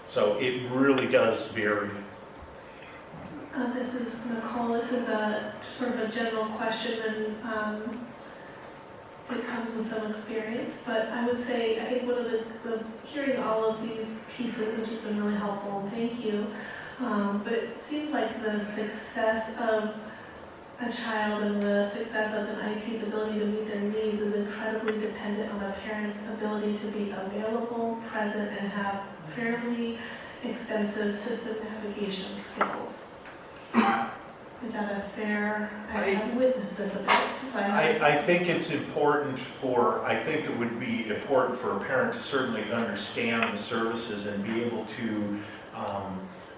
S6: So it really does vary.
S1: This is Nicole. This is a sort of a general question, and it comes with some experience. But I would say, I think one of the hearing all of these pieces has just been really helpful. Thank you. But it seems like the success of a child and the success of an IEP's ability to meet their needs is incredibly dependent on a parent's ability to be available, present, and have fairly extensive system navigation skills. Is that a fair, I have witnessed this a bit. So
S6: I think it's important I think it would be important for a parent to certainly understand the services and be able to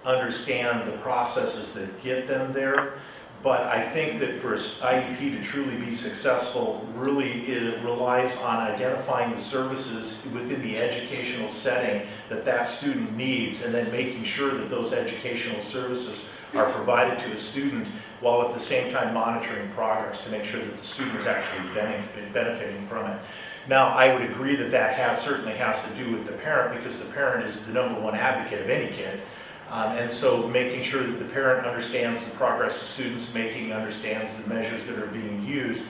S6: understand the processes that get them there. But I think that for IEP to truly be successful, really it relies on identifying the services within the educational setting that student needs, and then making sure that those educational services are provided to a student while at the same time monitoring progress to make sure that the student is actually benefiting from it. Now, I would agree that certainly has to do with the parent, because the parent is the number one advocate of any kid. And so making sure that the parent understands the progress the student's making, understands the measures that are being used.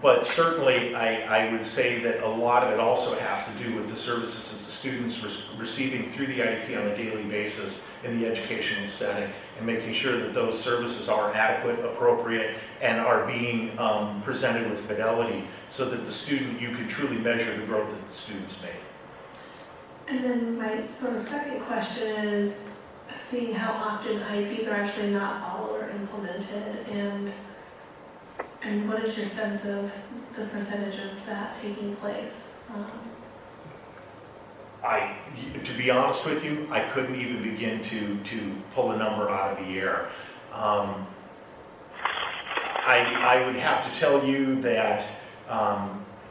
S6: But certainly, I would say that a lot of it also has to do with the services that the students receiving through the IEP on a daily basis in the educational setting, and making sure that those services are adequate, appropriate, and are being presented with fidelity, so that the student, you can truly measure the growth that the students made.
S1: And then my sort of second question is seeing how often IEPs are actually not followed or implemented, and what is your sense of the percentage of that taking place?
S6: To be honest with you, I couldn't even begin to pull a number out of the air. I would have to tell you that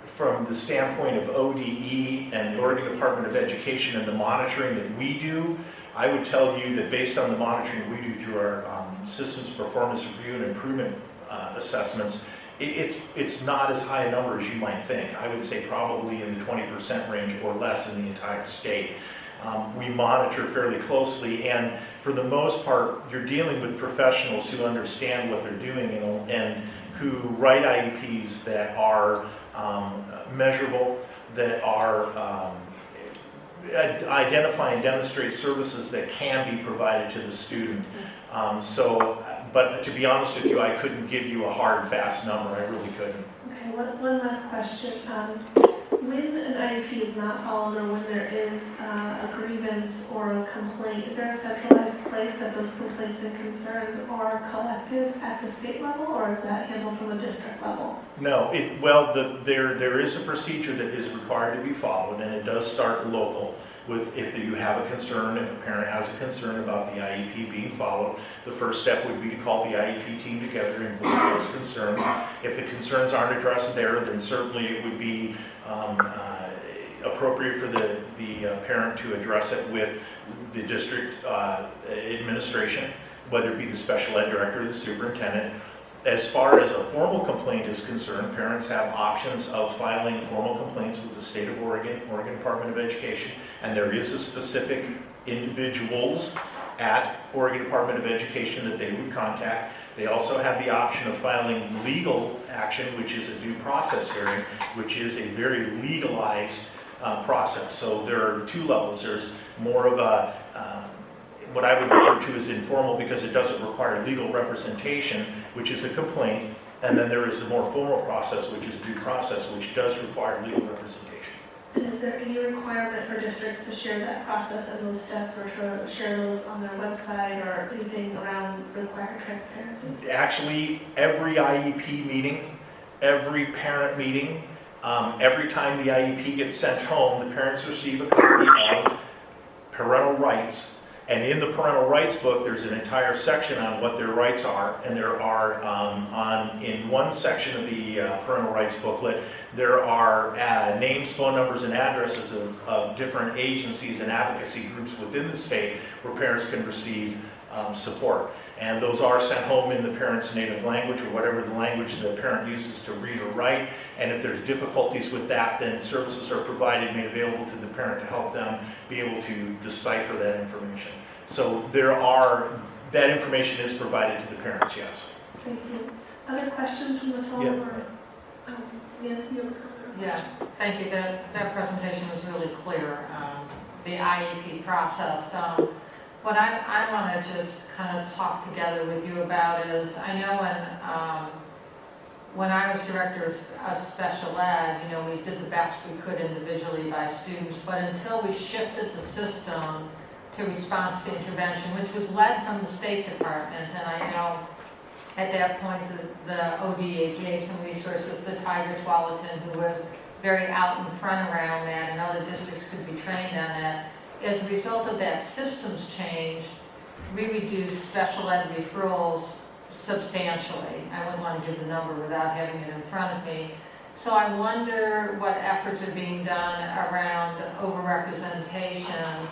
S6: from the standpoint of ODE and the Oregon Department of Education and the monitoring that we do, I would tell you that based on the monitoring we do through our systems performance review and improvement assessments, it's not as high a number as you might think. I would say probably in the 20% range or less in the entire state. We monitor fairly closely, and for the most part, you're dealing with professionals who understand what they're doing and who write IEPs that are measurable, that are identify and demonstrate services that can be provided to the student. But to be honest with you, I couldn't give you a hard, fast number. I really couldn't.
S1: Okay, one last question. When an IEP is not followed, or when there is a grievance or a complaint, is there a centralized place that those complaints and concerns are collected at the state level, or is that handled from the district level?
S6: No, there is a procedure that is required to be followed, and it does start local. If you have a concern, if a parent has a concern about the IEP being followed, the first step would be to call the IEP team together and voice those concerns. If the concerns aren't addressed there, then certainly it would be appropriate for the parent to address it with the district administration, whether it be the special ed director or the superintendent. As far as a formal complaint is concerned, parents have options of filing formal complaints with the state of Oregon, Oregon Department of Education, and there is a specific individuals at Oregon Department of Education that they would contact. They also have the option of filing legal action, which is a due process hearing, which is a very legalized process. So there are two levels. There's more of a what I would refer to as informal, because it doesn't require legal representation, which is a complaint, and then there is the more formal process, which is due process, which does require legal representation.
S1: And is there any requirement for districts to share that process and those steps, or to share those on their website, or anything around required transparency?
S6: Actually, every IEP meeting, every parent meeting, every time the IEP gets sent home, the parents receive a copy of parental rights. And in the parental rights book, there's an entire section on what their rights are. And there are, in one section of the parental rights booklet, there are names, phone numbers, and addresses of different agencies and advocacy groups within the state where parents can receive support. And those are sent home in the parent's native language, or whatever the language the parent uses to read or write. And if there's difficulties with that, then services are provided, made available to the parent to help them be able to decipher that information. So that information is provided to the parents, yes.
S1: Thank you. Other questions from the phone?
S6: Yeah.
S1: Or, Nancy, you have a comment?
S9: Yeah, thank you. That presentation was really clear, the IEP process. What I want to just kind of talk together with you about is, I know when I was director of special ed, we did the best we could individually by students, but until we shifted the system to response to intervention, which was led from the State Department, and I know at that point the ODA gave some resources to Tiger Tualatin, who was very out in front around that, and other districts could be trained on that. As a result of that systems change, we reduced special ed referrals substantially. I wouldn't want to give the number without having it in front of me. So I wonder what efforts are being done around overrepresentation,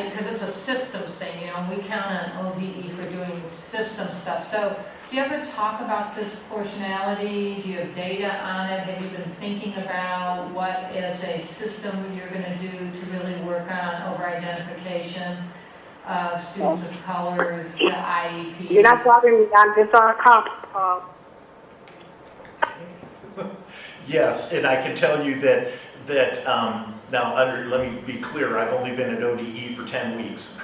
S9: because it's a systems thing, and we count on ODE for doing system stuff. So do you ever talk about disproportionality? Do you have data on it? Have you been thinking about what as a system you're going to do to really work on over-identification of students of colors, the IEPs?
S10: You're not bothering me, I'm just on a conference call.
S6: Yes, and I can tell you that now, let me be clear, I've only been at ODE for 10 weeks.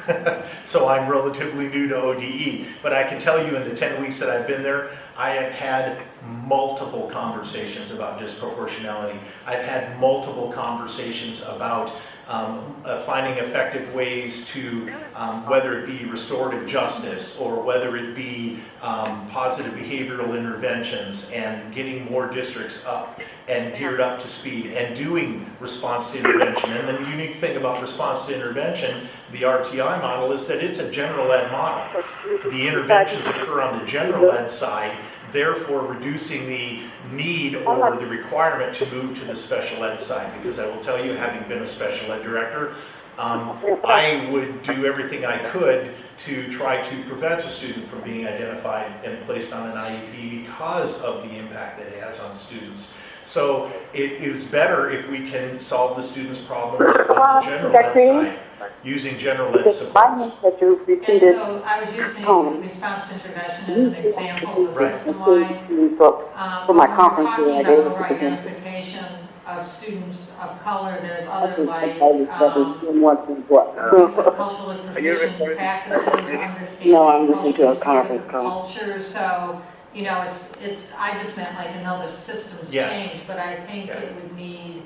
S6: So I'm relatively new to ODE, but I can tell you in the 10 weeks that I've been there, I have had multiple conversations about disproportionality. I've had multiple conversations about finding effective ways to, whether it be restorative justice or whether it be positive behavioral interventions and getting more districts up and geared up to speed and doing response to intervention. And the unique thing about response to intervention, the RTI model, is that it's a general ed model. The interventions occur on the general ed side, therefore reducing the need or the requirement to move to the special ed side. Because I will tell you, having been a special ed director, I would do everything I could to try to prevent a student from being identified and placed on an IEP because of the impact that it has on students. So it is better if we can solve the students' problems on the general ed side using general ed supports.
S9: And so I was using response to intervention as an example of the system-wide.
S10: For my
S9: When we're
S10: conference,
S9: talking
S10: I
S9: about
S10: gave it to
S9: over-identification of students of color, there's other like culturally proficient practices, understanding
S10: No, I'm listening to a
S9: culturally
S10: conference
S9: specific
S10: call.
S9: cultures. So, you know, it's, I just meant like another systems
S6: Yes.
S9: change, but I think
S6: Yeah.
S9: it would need,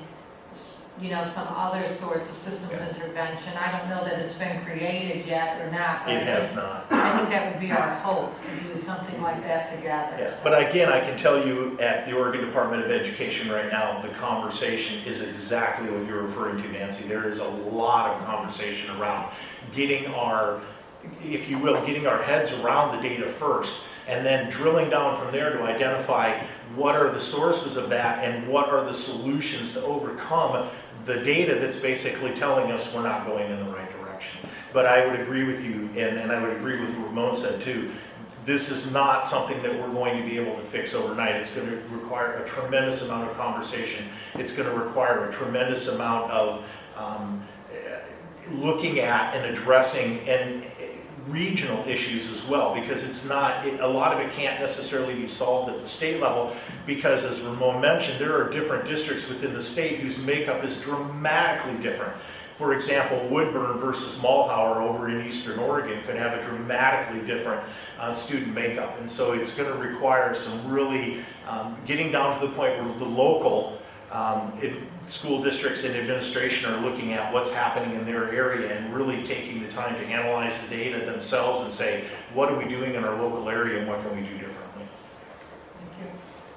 S9: you know, some other sorts of systems
S6: Yeah.
S9: intervention. I don't know that it's been created yet or not, but
S6: It
S9: I
S6: has
S9: think,
S6: not.
S9: I think that would be our hope, to do something like that together.
S6: Yeah.
S9: So-
S6: But again, I can tell you at the Oregon Department of Education right now, the conversation is exactly what you're referring to, Nancy. There is a lot of conversation around getting our, if you will, getting our heads around the data first, and then drilling down from there to identify what are the sources of that and what are the solutions to overcome the data that's basically telling us we're not going in the right direction. But I would agree with you, and I would agree with what Ramon said too. This is not something that we're going to be able to fix overnight. It's going to require a tremendous amount of conversation. It's going to require a tremendous amount of looking at and addressing and regional issues as well, because it's not, a lot of it can't necessarily be solved at the state level, because as Ramon mentioned, there are different districts within the state whose makeup is dramatically different. For example, Woodburn versus Mulhauer over in Eastern Oregon could have a dramatically different student makeup. And so it's going to require some really getting down to the point where the local school districts and administration are looking at what's happening in their area and really taking the time to analyze the data themselves and say, what are we doing in our local area and what can we do differently?
S9: Thank you.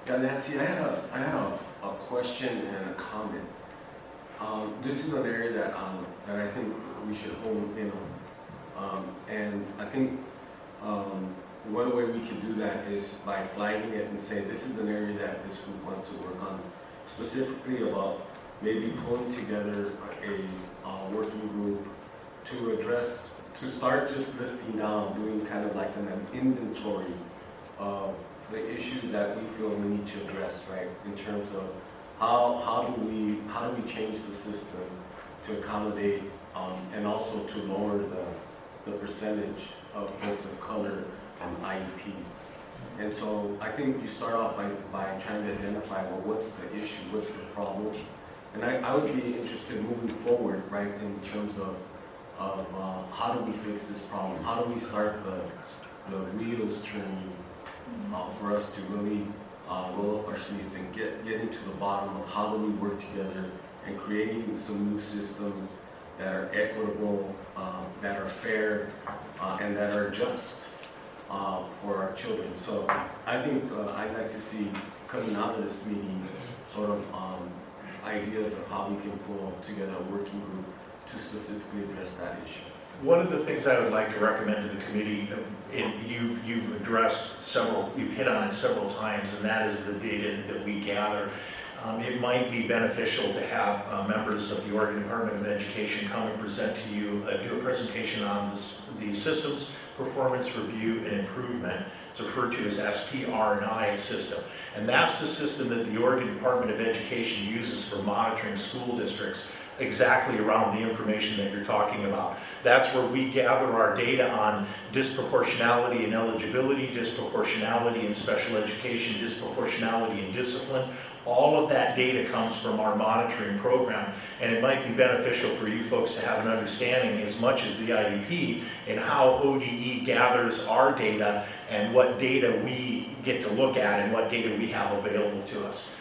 S7: Yeah, Nancy, I had a question and a comment. This is an area that I think we should hone in on. And I think one way we can do that is by flagging it and saying this is an area that this group wants to work on, specifically about maybe pulling together a working group to address, to start just listing down, doing kind of like an inventory of the issues that we feel we need to address, right? In terms of how do we change the system to accommodate and also to lower the percentage of folks of color on IEPs. And so I think you start off by trying to identify, well, what's the issue, what's the problem? And I would be interested moving forward, right, in terms of how do we fix this problem? How do we start the wheels turning for us to really roll up our sleeves and get into the bottom of how do we work together and creating some new systems that are equitable, that are fair, and that are just for our children. So I think I'd like to see coming out of this meeting sort of ideas of how we can pull together a working group to specifically address that issue.
S6: One of the things I would like to recommend to the committee, and you've addressed several, you've hit on it several times, and that is the data that we gather. It might be beneficial to have members of the Oregon Department of Education come and present to you, do a presentation on the systems performance review and improvement. It's referred to as SPR&I system. And that's the system that the Oregon Department of Education uses for monitoring school districts exactly around the information that you're talking about. That's where we gather our data on disproportionality in eligibility, disproportionality in special education, disproportionality in discipline. All of that data comes from our monitoring program, and it might be beneficial for you folks to have an understanding as much as the IEP in how ODE gathers our data and what data we get to look at and what data we have available to us.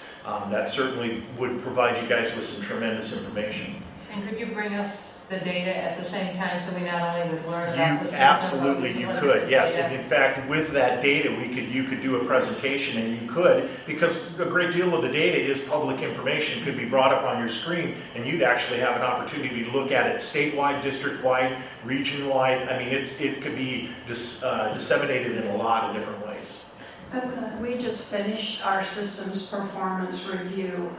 S6: That certainly would provide you guys with some tremendous information.
S9: And could you bring us the data at the same time so we not only would learn
S6: You
S9: about the system,
S6: absolutely,
S9: but we
S6: you
S9: look at
S6: could,
S9: the
S6: yes.
S9: data?
S6: And in fact, with that data, you could do a presentation, and you could, because a great deal of the data is public information, could be brought up on your screen, and you'd actually have an opportunity to look at it statewide, district-wide, region-wide. I mean, it could be disseminated in a lot of different ways.
S5: We just finished our systems performance review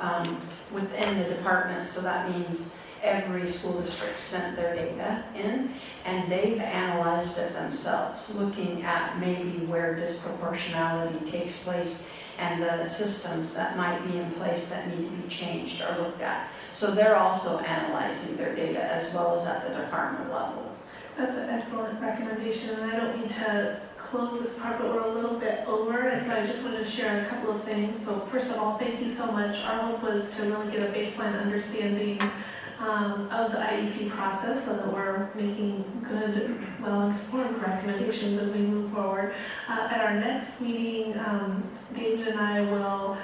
S5: within the department, so that means every school district sent their data in, and they've analyzed it themselves, looking at maybe where disproportionality takes place and the systems that might be in place that need to be changed or looked at. So they're also analyzing their data as well as at the department level.
S1: That's an excellent recommendation, and I don't mean to close this part, but we're a little bit over, and so I just wanted to share a couple of things. So first of all, thank you so much. Our hope was to really get a baseline understanding of the IEP process so that we're making good, well-informed recommendations as we move forward. At our next meeting, David and I will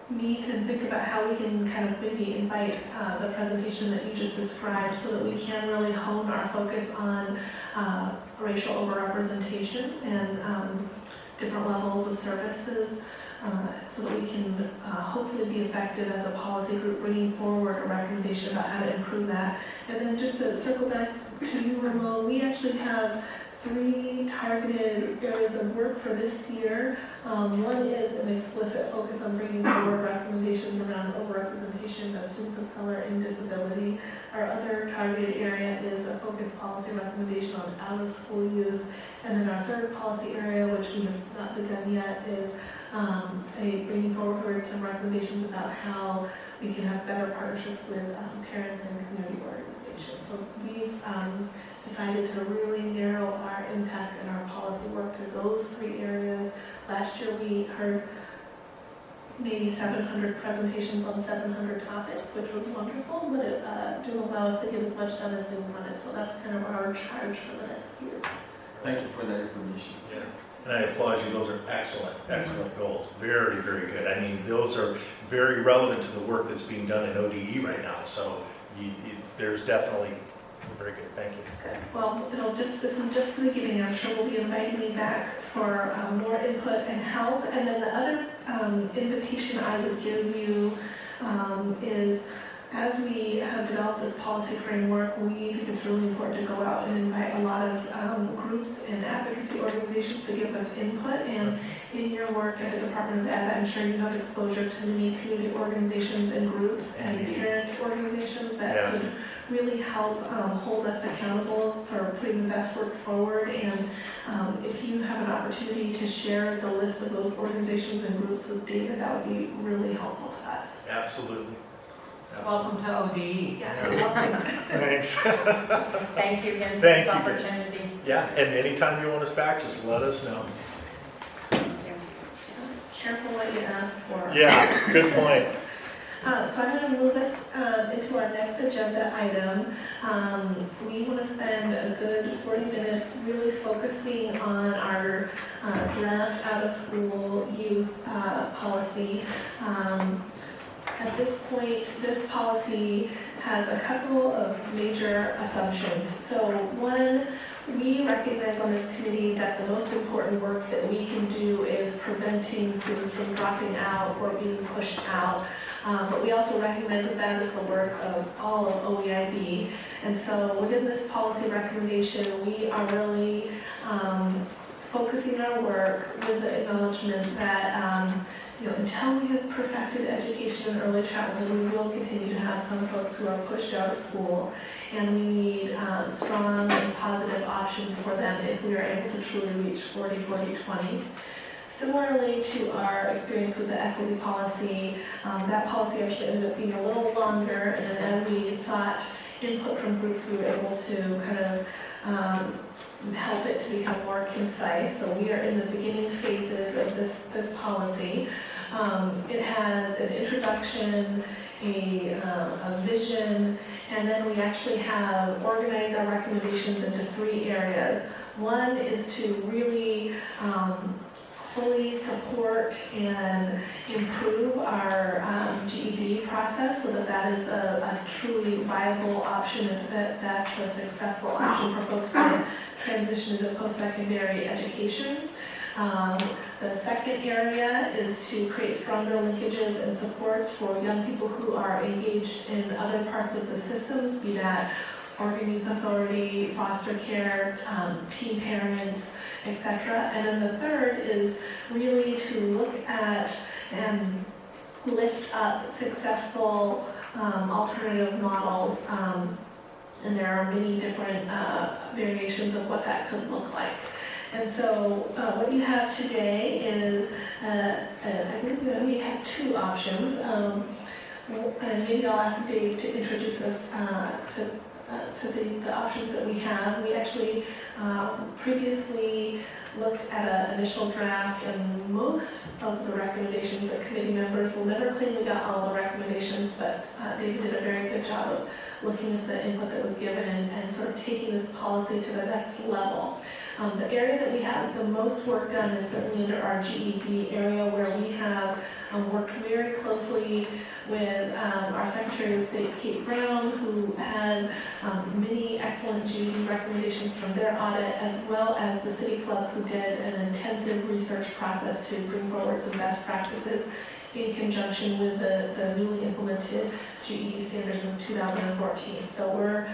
S1: meet and think about how we can kind of maybe invite the presentation that you just described so that we can really hone our focus on racial overrepresentation and different levels of services so that we can hopefully be effective as a policy group bringing forward a recommendation about how to improve that. And then just to circle back to you, Ramon, we actually have 3 targeted areas of work for this year. One is an explicit focus on bringing forward recommendations around overrepresentation of students of color and disability. Our other targeted area is a focused policy recommendation on out-of-school youth. And then our third policy area, which we have not begun yet, is bringing forward some recommendations about how we can have better partnerships with parents and community organizations. So we've decided to really narrow our impact and our policy work to those 3 areas. Last year we heard maybe 700 presentations on 700 topics, which was wonderful, but it didn't allow us to get as much done as we wanted. So that's kind of our charge for the next year.
S7: Thank you for that information.
S6: Yeah. And I applaud you. Those are excellent, excellent goals. Very, very good. I mean, those are very relevant to the work that's being done in ODE right now. So there's definitely very good. Thank you.
S1: Good. Well, this is just the beginning. I'm sure we'll be inviting me back for more input and help. And then the other invitation I would give you is, as we have developed this policy framework, we think it's really important to go out and invite a lot of groups and advocacy organizations to give us input. And in your work at the Department of Ed, I'm sure you have exposure to many community organizations and groups and parent organizations that could really help hold us accountable for putting the best work forward. And if you have an opportunity to share the list of those organizations and groups with David, that would be really helpful to us.
S6: Absolutely.
S9: Welcome to ODE.
S6: Thanks.
S5: Thank you again for
S6: Thank
S5: this
S6: you.
S5: opportunity.
S6: Yeah, and anytime you want us back, just let us know.
S1: Careful what you ask for.
S6: Yeah, good point.
S1: So I'm going to move us into our next agenda item. We want to spend a good 40 minutes really focusing on our draft out-of-school youth policy. At this point, this policy has a couple of major assumptions. So one, we recognize on this committee that the most important work that we can do is preventing students from dropping out or being pushed out. But we also recognize that that is the work of all of OEIB. And so within this policy recommendation, we are really focusing our work with the acknowledgement that until we have perfected education in early childhood, we will continue to have some folks who are pushed out of school, and we need strong and positive options for them if we are able to truly reach 40-40-20. Similarly to our experience with the equity policy, that policy actually ended up being a little longer, and then as we sought input from groups, we were able to kind of help it to become more concise. So we are in the beginning phases of this policy. It has an introduction, a vision, and then we actually have organized our recommendations into 3 areas. One is to really fully support and improve our GED process so that that is a truly viable option, and that's a successful option for folks to transition into post-secondary education. The second area is to create stronger linkages and supports for young people who are engaged in other parts of the systems, be that Oregon Youth Authority, foster care, teen parents, etc. And then the third is really to look at and lift up successful alternative models, and there are many different variations of what that could look like. And so what you have today is, I believe we have 2 options, and maybe I'll ask Dave to introduce us to the options that we have. We actually previously looked at an initial draft, and most of the recommendations, the committee members will never claim we got all the recommendations, but David did a very good job of looking at the input that was given and sort of taking this policy to the next level. The area that we have the most work done is certainly under our GED area, where we have worked very closely with our Secretary of State, Kate Brown, who had many excellent GED recommendations from their audit, as well as the City Club, who did an intensive research process to bring forward some best practices in conjunction with the newly implemented GED standards in 2014. So we're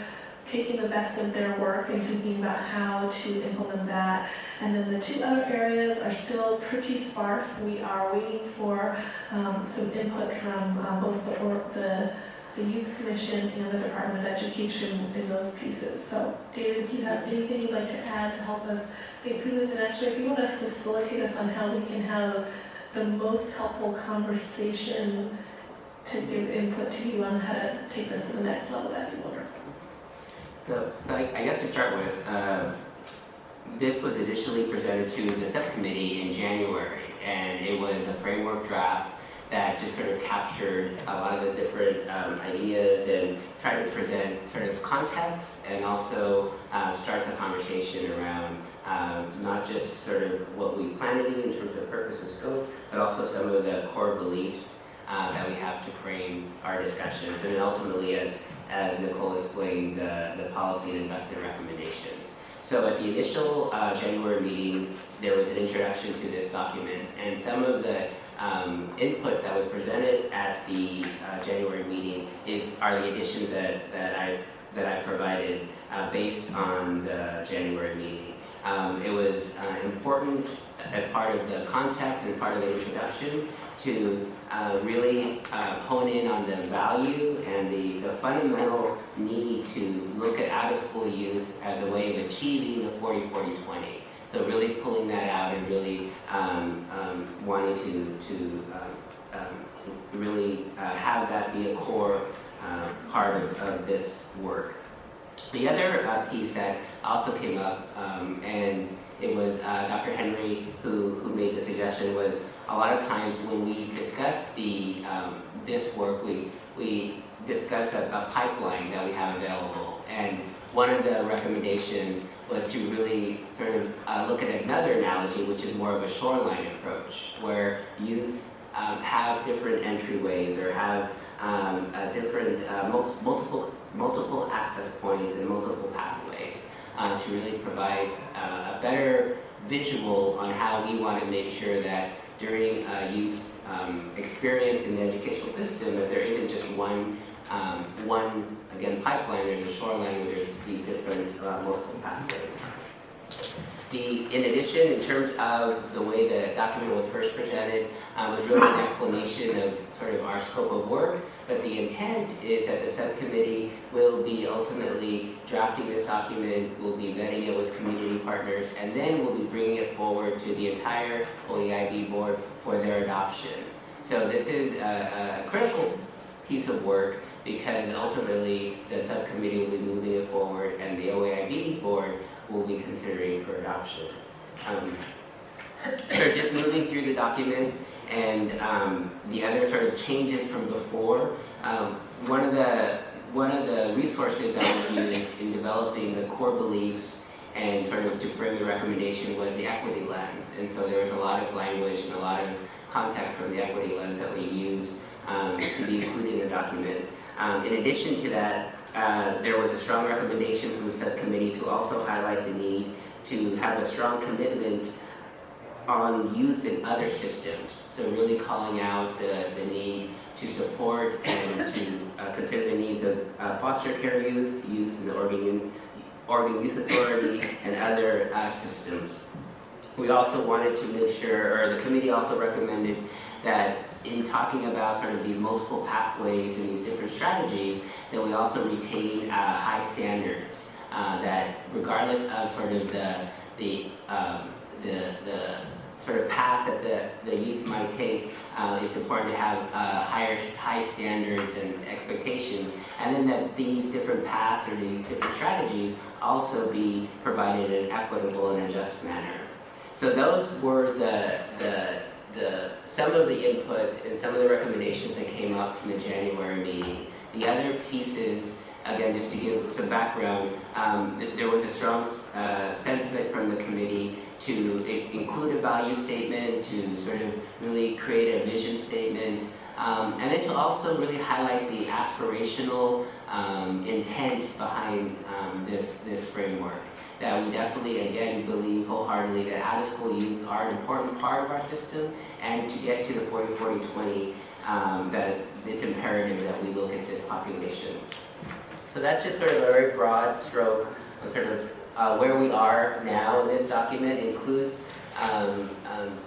S1: taking the best of their work and thinking about how to implement that. And then the 2 other areas are still pretty sparse. We are waiting for some input from both the Youth Commission and the Department of Education in those pieces. So David, if you have anything you'd like to add to help us think through this, and actually if you want to facilitate us on how we can have the most helpful conversation to give input to you on how to take this to the next level, that'd be wonderful.
S4: So I guess to start with, this was initially presented to the subcommittee in January, and it was a framework draft that just sort of captured a lot of the different ideas and tried to present sort of context and also start the conversation around not just sort of what we plan to do in terms of purpose and scope, but also some of the core beliefs that we have to frame our discussions, and then ultimately, as Nicole explained, the policy and investment recommendations. So at the initial January meeting, there was an introduction to this document, and some of the input that was presented at the January meeting are the additions that I provided based on the January meeting. It was important as part of the context and part of the introduction to really hone in on the value and the fundamental need to look at out-of-school youth as a way of achieving the 40-40-20. So really pulling that out and really wanting to really have that be a core part of this work. The other piece that also came up, and it was Dr. Henry who made the suggestion, was a lot of times when we discuss this work, we discuss a pipeline that we have available. And one of the recommendations was to really sort of look at another analogy, which is more of a shoreline approach, where youth have different entryways or have different multiple access points and multiple pathways to really provide a better visual on how we want to make sure that during youth's experience in the educational system, that there isn't just one again, pipeline. There's a shoreline where there's these different multiple pathways. In addition, in terms of the way the document was first presented, was really an explanation of sort of our scope of work, but the intent is that the subcommittee will be ultimately drafting this document, will be vetting it with community partners, and then we'll be bringing it forward to the entire OEIB board for their adoption. So this is a critical piece of work because ultimately the subcommittee will be moving it forward and the OEIB board will be considering for adoption. So just moving through the document and the other sort of changes from before. One of the resources that we used in developing the core beliefs and sort of to frame the recommendation was the equity lens. And so there was a lot of language and a lot of context from the equity lens that we used to be included in the document. In addition to that, there was a strong recommendation from the subcommittee to also highlight the need to have a strong commitment on youth in other systems. So really calling out the need to support and to consider the needs of foster care youth in the Oregon Youth Authority, and other systems. We also wanted to make sure, or the committee also recommended that in talking about sort of these multiple pathways and these different strategies, that we also retain high standards, that regardless of sort of the sort of path that the youth might take, it's important to have high standards and expectations, and then that these different paths or these different strategies also be provided in an equitable and a just manner. So those were some of the input and some of the recommendations that came up from the January meeting. The other pieces, again, just to give some background, there was a strong sentiment from the committee to include a value statement, to sort of really create a vision statement, and then to also really highlight the aspirational intent behind this framework. That we definitely, again, believe wholeheartedly that out-of-school youth are an important part of our system, and to get to the 40-40-20, that it's imperative that we look at this population. So that's just sort of a very broad stroke on sort of where we are now. And this document includes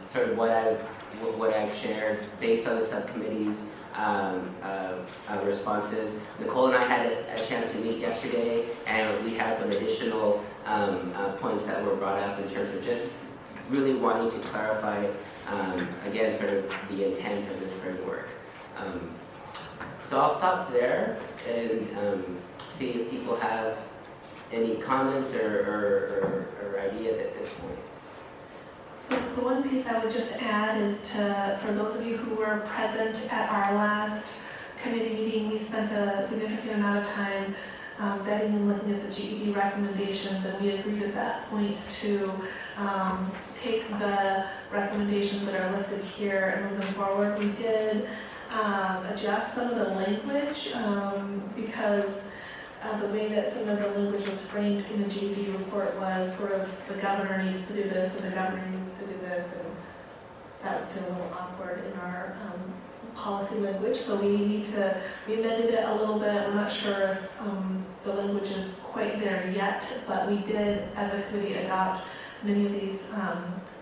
S4: sort of what I've shared based on the subcommittee's responses. Nicole and I had a chance to meet yesterday, and we had some additional points that were brought up in terms of just really wanting to clarify, again, sort of the intent of this framework. So I'll stop there and see if people have any comments or ideas at this point.
S1: The one piece I would just add is for those of you who were present at our last committee meeting, we spent a significant amount of time vetting and looking at the GED recommendations, and we agreed at that point to take the recommendations that are listed here and move them forward. We did adjust some of the language because the way that some of the language was framed in the GED report was sort of the governor needs to do this and the governor needs to do this, and that would feel a little awkward in our policy language. So we amended it a little bit. We're not sure if the language is quite there yet, but we did, as a committee, adopt many of these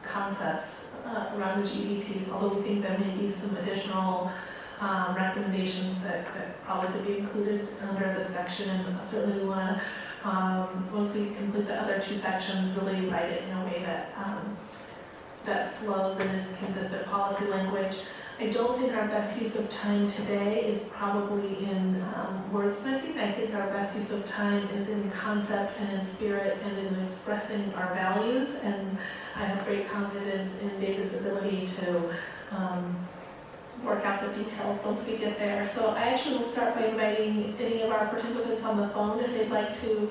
S1: concepts around the GED piece, although we think there may be some additional recommendations that probably could be included under this section, and certainly we want to, once we complete the other two sections, really write it in a way that flows and is consistent policy language. I don't think our best use of time today is probably in wordsmithing. I think our best use of time is in concept and in spirit and in expressing our values, and I have great confidence in David's ability to work out the details once we get there. So I actually will start by inviting any of our participants on the phone if they'd like to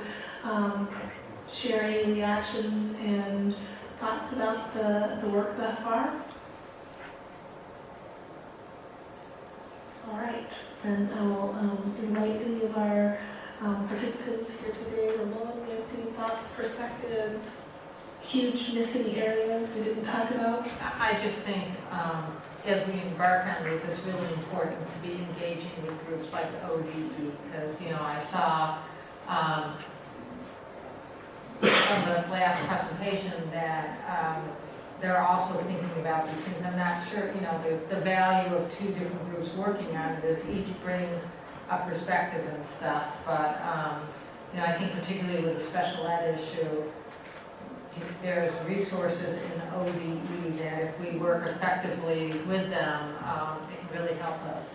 S1: share any reactions and thoughts about the work thus far. All right, and I will invite any of our participants here today. Ramon, Nancy, thoughts, perspectives, huge missing areas we didn't talk about?
S9: I just think as we embark on this, it's really important to be engaging with groups like ODE, because, you know, I saw from the last presentation that they're also thinking about these things. I'm not sure, the value of two different groups working on this, each brings a perspective and stuff, but, I think particularly with the special ed issue, there's resources in OEIB that if we work effectively with them, it can really help us.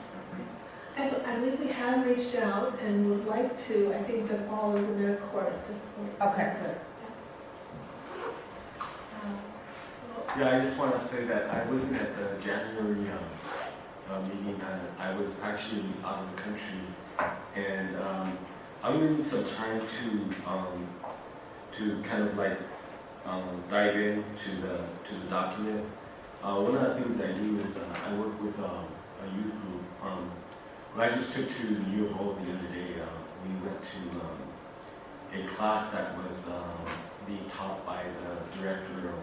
S1: I believe we have reached out and would like to. I think the ball is in their court at this point.
S9: Okay, good.
S7: Yeah, I just want to say that I wasn't at the January meeting. I was actually out of the country, and I'm going to need some time to kind of like dive into the document. One of the things I do is I work with a youth group. When I just took to the U of O the other day, we went to a class that was being taught by the director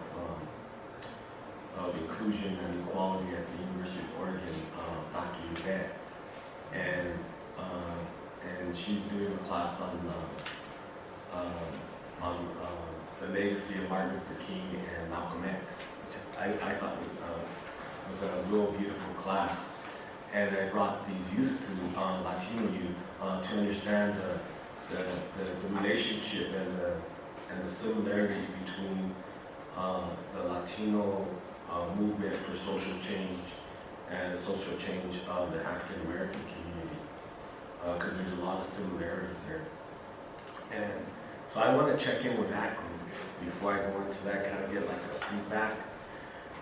S7: of inclusion and equality at the University of Oregon, Dr. Yvette, and she's doing a class on the legacy of Martin Luther King and Malcolm X, which I thought was a real beautiful class. And I brought these youth to Latino youth to understand the relationship and the similarities between the Latino movement for social change and the social change of the African American community, because there's a lot of similarities there. And so I want to check in with that group before I go into that, kind of get like a feedback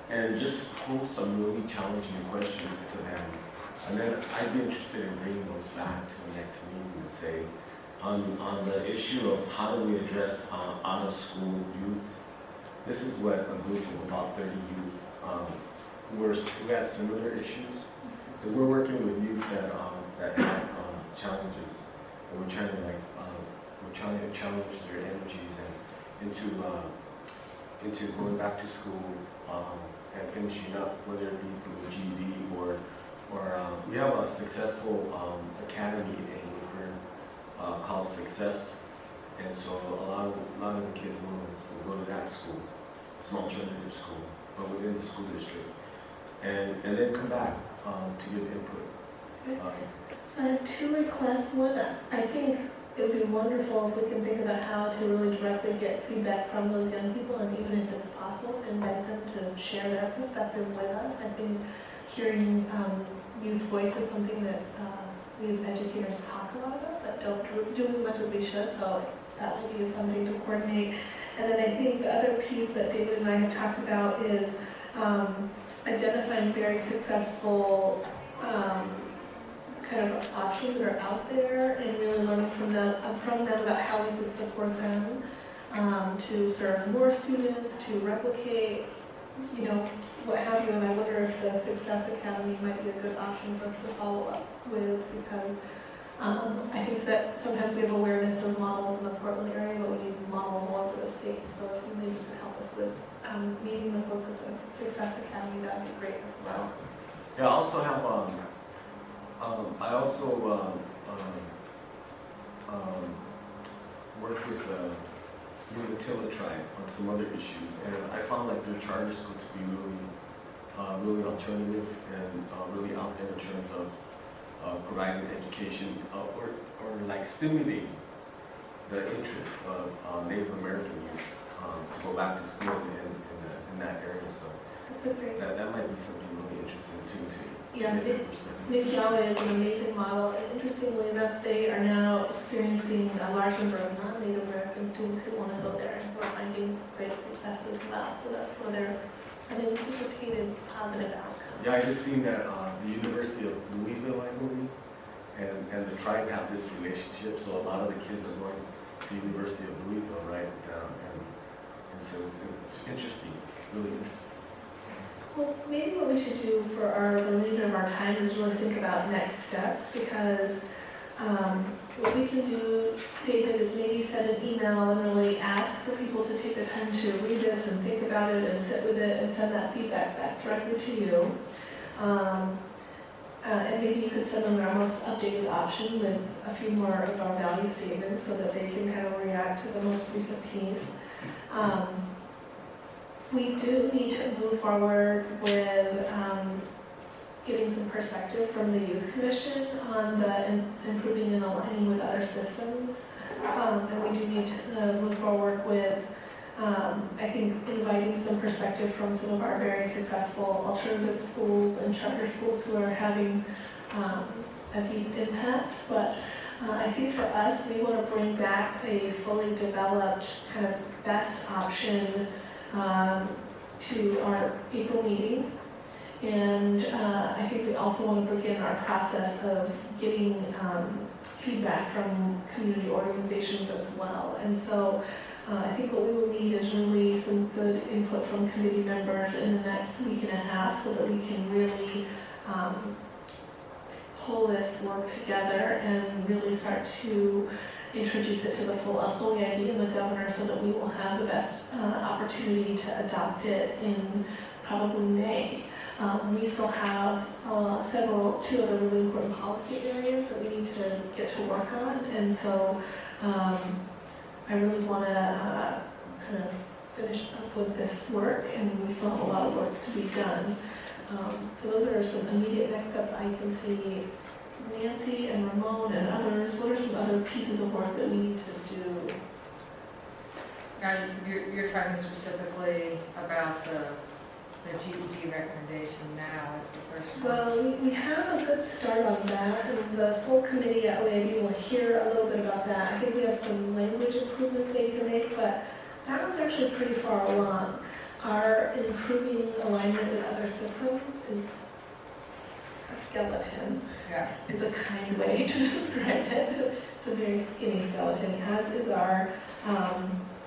S7: and just pose some really challenging questions to them. And then I'd be interested in bringing those back to the next meeting and say, on the issue of how do we address out-of-school youth, this is what a group of about 30 youth, we had similar issues. Because we're working with youth that have challenges, and we're trying to challenge their energies and into going back to school and finishing up, whether it be through the GED or we have a successful academy in Woodburn called Success, and so a lot of the kids will go to that school. It's an alternative school, but within the school district, and then come back to give input.
S1: So I have two requests. One, I think it would be wonderful if we can think about how to really directly get feedback from those young people, and even if it's possible, to invite them to share their perspective with us. I think hearing youth voice is something that we as educators talk a lot about, but don't do as much as we should, so that would be a fun thing to coordinate. And then I think the other piece that David and I have talked about is identifying very successful kind of options that are out there and really learning from them about how we can support them to serve more students, to replicate, what have you. And I wonder if the Success Academy might be a good option for us to follow up with, because I think that sometimes we have awareness of models in the Portland area, but we need models all over the state. So if you maybe could help us with meeting the folks at the Success Academy, that would be great as well.
S7: Yeah, I also have work with the Umatilla tribe on some other issues, and I found like their charter school to be really alternative and really out there in terms of providing education or like stimulating the interest of Native American youth to go back to school in that area. So
S1: That's a great.
S7: that might be something really interesting too to
S1: Yeah,
S7: get their perspective.
S1: Mikiawe is an amazing model, and interestingly enough, they are now experiencing a large number of non-Native American students who want to go there, and who are finding great success as well. So that's one of their unanticipated positive outcomes.
S7: Yeah, I just seen that the University of Louisville, I believe, and the tribe have this relationship, so a lot of the kids are going to University of Louisville, right? And so it's interesting, really interesting.
S1: Well, maybe what we should do for the remainder of our time is really think about next steps, because what we can do, David, is maybe send an email and really ask for people to take the time to read this and think about it and sit with it and send that feedback back directly to you. And maybe you could send them our most updated option with a few more of our value statements so that they can kind of react to the most recent piece. We do need to move forward with getting some perspective from the Youth Commission on the improving and aligning with other systems. And we do need to move forward with, I think, inviting some perspective from some of our very successful alternative schools and charter schools who are having a deep impact. But I think for us, we want to bring back a fully developed kind of best option to our April meeting. And I think we also want to begin our process of getting feedback from community organizations as well. And so I think what we will need is really some good input from committee members in the next week and a half so that we can really pull this work together and really start to introduce it to the full OEIB and the governor so that we will have the best opportunity to adopt it in probably May. We still have two other really important policy areas that we need to get to work on, and so I really want to kind of finish up with this work, and we still have a lot of work to be done. So those are some immediate next steps I can see. Nancy and Ramon and others, what are some other pieces of work that we need to do?
S9: Now, you're talking specifically about the GED recommendation now as the first one.
S1: Well, we have a good start on that, and the full committee at OEIB will hear a little bit about that. I think we have some language improvements they need to make, but that one's actually pretty far along. Our improving alignment with other systems is a skeleton, is a kind way to describe it. It's a very skinny skeleton, as is our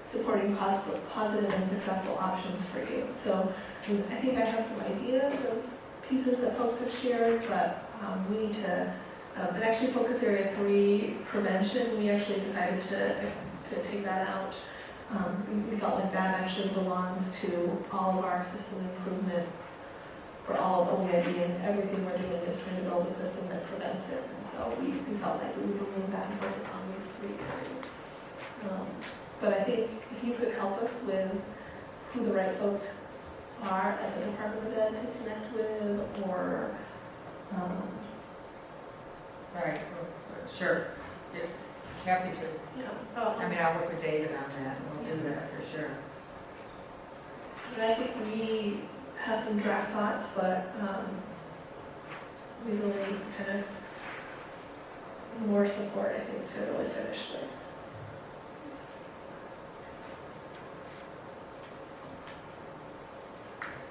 S1: supporting positive and successful options for you. So I think I have some ideas of pieces that folks have shared, but we need to, and actually focus area 3, prevention, we actually decided to take that out. We felt like that actually belongs to all of our system improvement for all of OEIB, and everything we're doing is trying to build a system that prevents it. And so we felt like we would remove that and focus on these 3 areas. But I think if you could help us with who the right folks are at the Department of Ed to connect with, or
S9: Right, sure. Yeah, happy to. I mean, I'll work with David on that, and we'll do that for sure.
S1: And I think we have some draft thoughts, but we really need kind of more support, I think, to really finish this.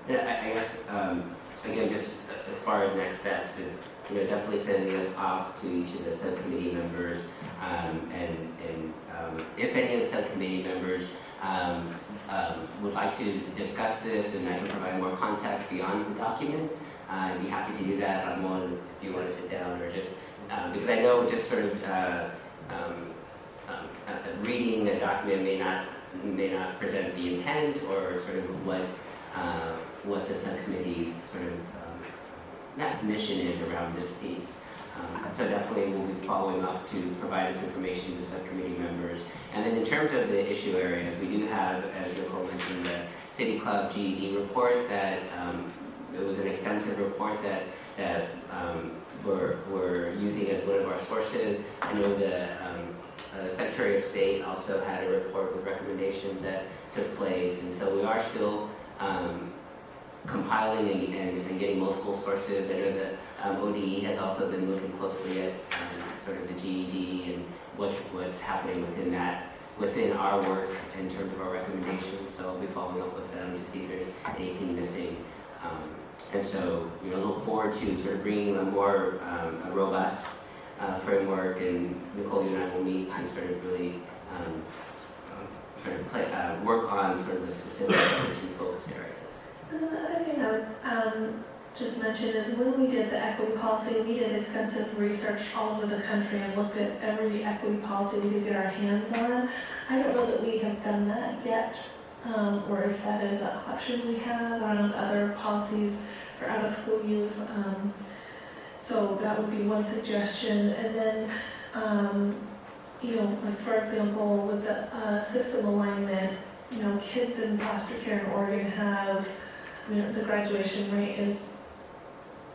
S4: Yeah, I guess, again, just as far as next steps is, definitely sending us off to each of the subcommittee members, and if any of the subcommittee members would like to discuss this and I can provide more context beyond the document, I'd be happy to do that. I'm on if you want to sit down or just, because I know just sort of reading a document may not present the intent or sort of what the subcommittee's sort of mission is around this piece. So definitely we'll be following up to provide this information to subcommittee members. And then in terms of the issue areas, we do have, as Nicole mentioned, the City Club GED report that it was an extensive report that we're using as one of our sources. I know the Secretary of State also had a report with recommendations that took place, and so we are still compiling and getting multiple sources. I know that ODE has also been looking closely at sort of the GED and what's happening within our work in terms of our recommendations. So I'll be following up with them to see if there's anything missing. And so, look forward to sort of bringing a more a robust framework, and Nicole, you and I will meet to sort of really work on sort of the specific two focus areas.
S1: And the other thing I would just mention is when we did the equity policy, we did extensive research all over the country and looked at every equity policy we could get our hands on. I don't know that we have done that yet, or if that is an option we have on other policies for out-of-school youth. So that would be one suggestion. And then, like for example, with the system alignment, kids in foster care in Oregon have, the graduation rate is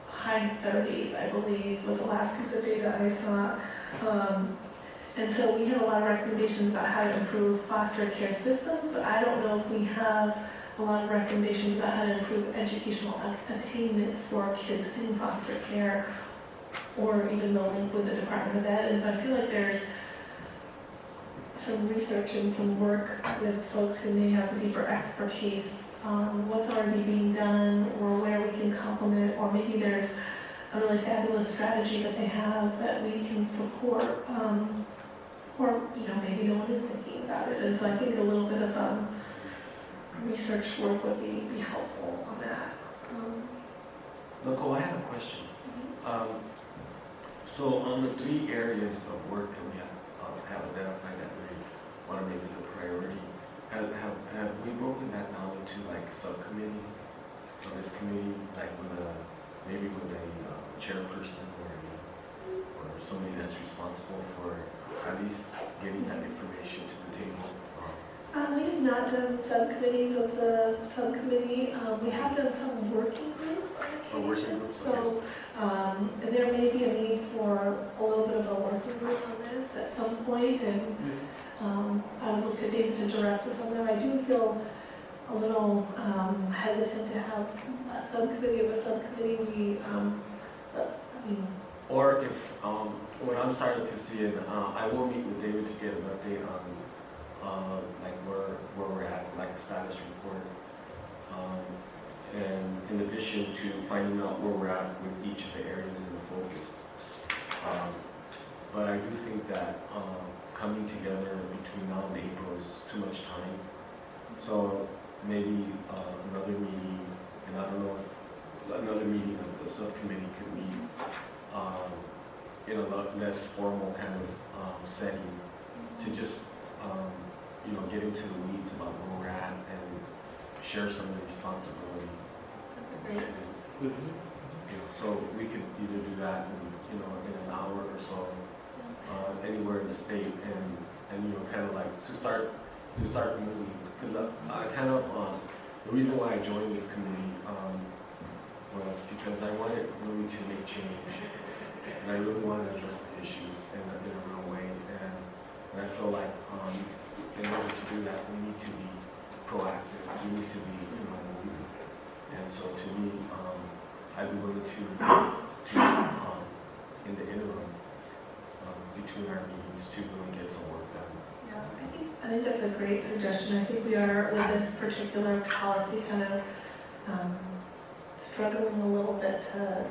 S1: high 30s, I believe, was the last piece of data I saw. And so we have a lot of recommendations about how to improve foster care systems, but I don't know if we have a lot of recommendations about how to improve educational attainment for kids in foster care, or even the link with the Department of Ed. And so I feel like there's some research and some work with folks who may have deeper expertise on what's already being done, or where we can complement, or maybe there's a really fabulous strategy that they have that we can support, or maybe no one is thinking about it. And so I think a little bit of research work would be helpful on that.
S7: Loco, I have a question. So on the 3 areas of work that we have identified that we want to make as a priority, have we broken that down into like subcommittees of this committee, like maybe with a chairperson or somebody that's responsible for at least getting that information to the table?
S1: We have not done subcommittees of the subcommittee. We have done some working groups on occasion. So there may be a need for a little bit of a working group on this at some point, and I would look to David to direct us on that. I do feel a little hesitant to have a subcommittee of a subcommittee.
S7: Or if, what I'm starting to see, and I will meet with David to get an update on like where we're at, like a status report. And in addition to finding out where we're at with each of the areas in the focus. But I do think that coming together between now and April is too much time. So maybe another meeting, and I don't know if another meeting of the subcommittee could meet in a lot less formal kind of setting to just get into the weeds about where we're at and share some of the responsibility.
S1: That's a great.
S7: So we could either do that in an hour or so, anywhere in the state, and kind of like to start moving. Because I kind of the reason why I joined this committee was because I wanted really to make change, and I really wanted to address the issues in a real way, and I feel like in order to do that, we need to be proactive. We need to be moving. And so to me, I'd be willing to in the interim between our meetings to really get some work done.
S1: Yeah, I think that's a great suggestion. I think we are, with this particular policy, kind of struggling a little bit to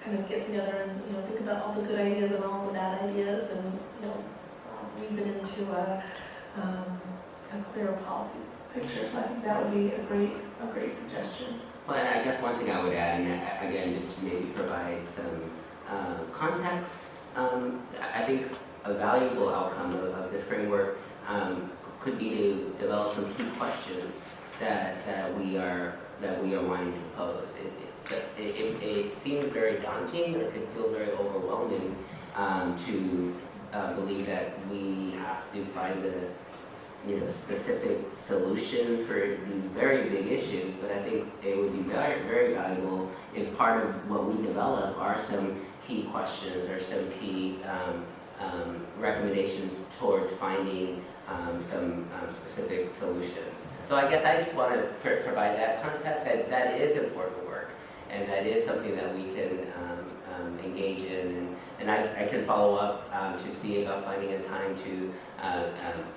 S1: kind of get together and think about all the good ideas and all the bad ideas, and we've been into a clearer policy picture. So I think that would be a great suggestion.
S4: Well, and I guess one thing I would add, and again, just to maybe provide some context, I think a valuable outcome of this framework could be to develop some key questions that we are wanting to pose. It seems very daunting, and it could feel very overwhelming to believe that we have to find the specific solutions for these very big issues, but I think it would be very, very valuable if part of what we develop are some key questions or some key recommendations towards finding some specific solutions. So I guess I just want to provide that context that is important work, and that is something that we can engage in, and I can follow up to see about finding a time to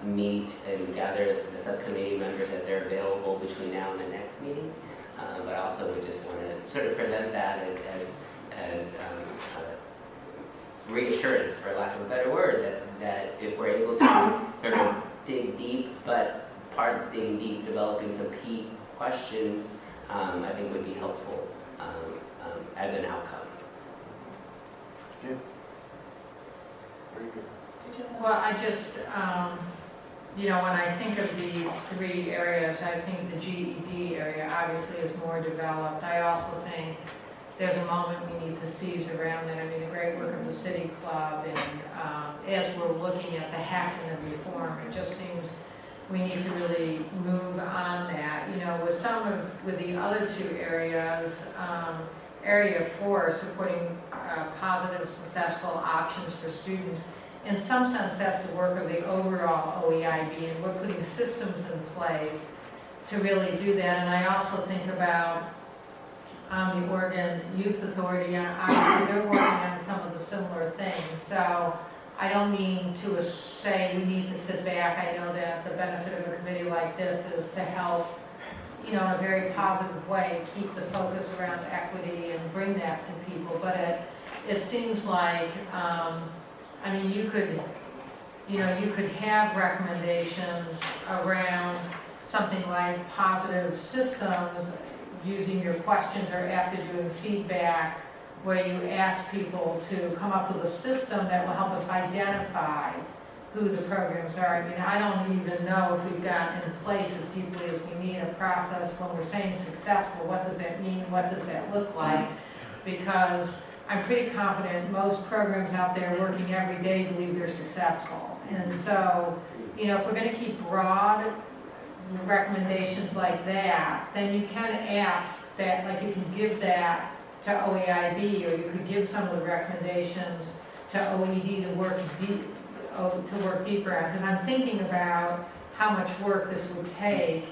S4: meet and gather the subcommittee members as they're available between now and the next meeting. But I also would just want to sort of present that as reassurance, for lack of a better word, that if we're able to sort of dig deep, but part of digging deep, developing some key questions, I think would be helpful as an outcome.
S2: Yeah. Very good.
S9: Well, I just, when I think of these 3 areas, I think the GED area obviously is more developed. I also think there's a moment we need to seize around that. I mean, the great work of the City Club, and as we're looking at the hacking of reform, it just seems we need to really move on that. You know, with the other two areas, area 4, supporting positive, successful options for students. In some sense, that's the work of the overall OEIB, and we're putting systems in place to really do that. And I also think about the Oregon Youth Authority. Obviously, they're working on some of the similar things. So I don't mean to say we need to sit back. I know that the benefit of a committee like this is to help, you know, in a very positive way, keep the focus around equity and bring that to people. But it seems like, I mean, you could have recommendations around something like positive systems, using your questions or after doing feedback, where you ask people to come up with a system that will help us identify who the programs are. I mean, I don't even know if we've got in place as deeply as we need a process when we're saying successful. What does that mean? What does that look like? Because I'm pretty confident most programs out there working every day believe they're successful. And so, you know, if we're going to keep broad recommendations like that, then you can ask that, like you can give that to OEIB, or you could give some of the recommendations to OED to work deeper on. Because I'm thinking about how much work this would take,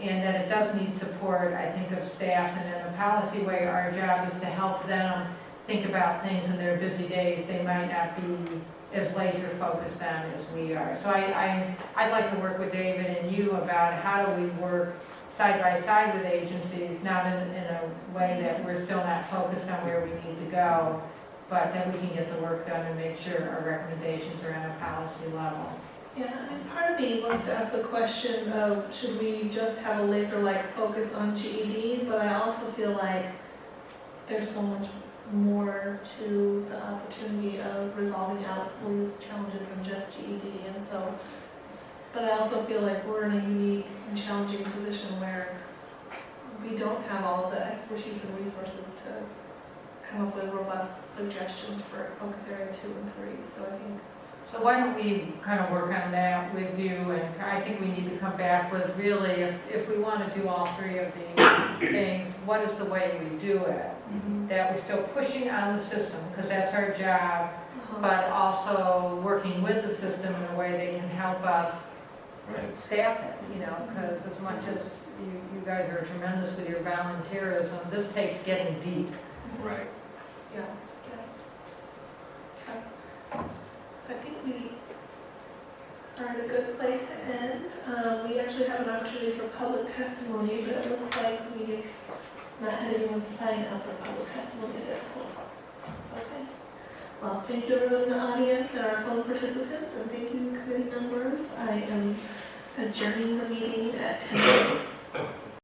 S9: and that it does need support, I think, of staff. And in a policy way, our job is to help them think about things in their busy days they might not be as laser focused on as we are. So I'd like to work with David and you about how do we work side by side with agencies, not in a way that we're still not focused on where we need to go, but that we can get the work done and make sure our recommendations are on a policy level.
S1: Yeah, and part of me wants to ask the question of, should we just have a laser-like focus on GED? But I also feel like there's so much more to the opportunity of resolving out-of-school youth challenges than just GED. And so, but I also feel like we're in a unique and challenging position where we don't have all of the expertise and resources to come up with robust suggestions for focus area 2 and 3. So I think.
S9: So why don't we kind of work on that with you, and I think we need to come back with really, if we want to do all three of these things, what is the way we do it? That we're still pushing on the system, because that's our job, but also working with the system in a way that can help us staff it, you know, because as much as you guys are tremendous with your volunteerism, this takes getting deep.
S2: Right.
S1: Yeah. Okay. So I think we are in a good place to end. We actually have an opportunity for public testimony, but it looks like we've not had anyone sign up for public testimony at this point. Okay. Well, thank you everyone in the audience and our phone participants, and thank you committee members. I am adjourning the meeting at 10.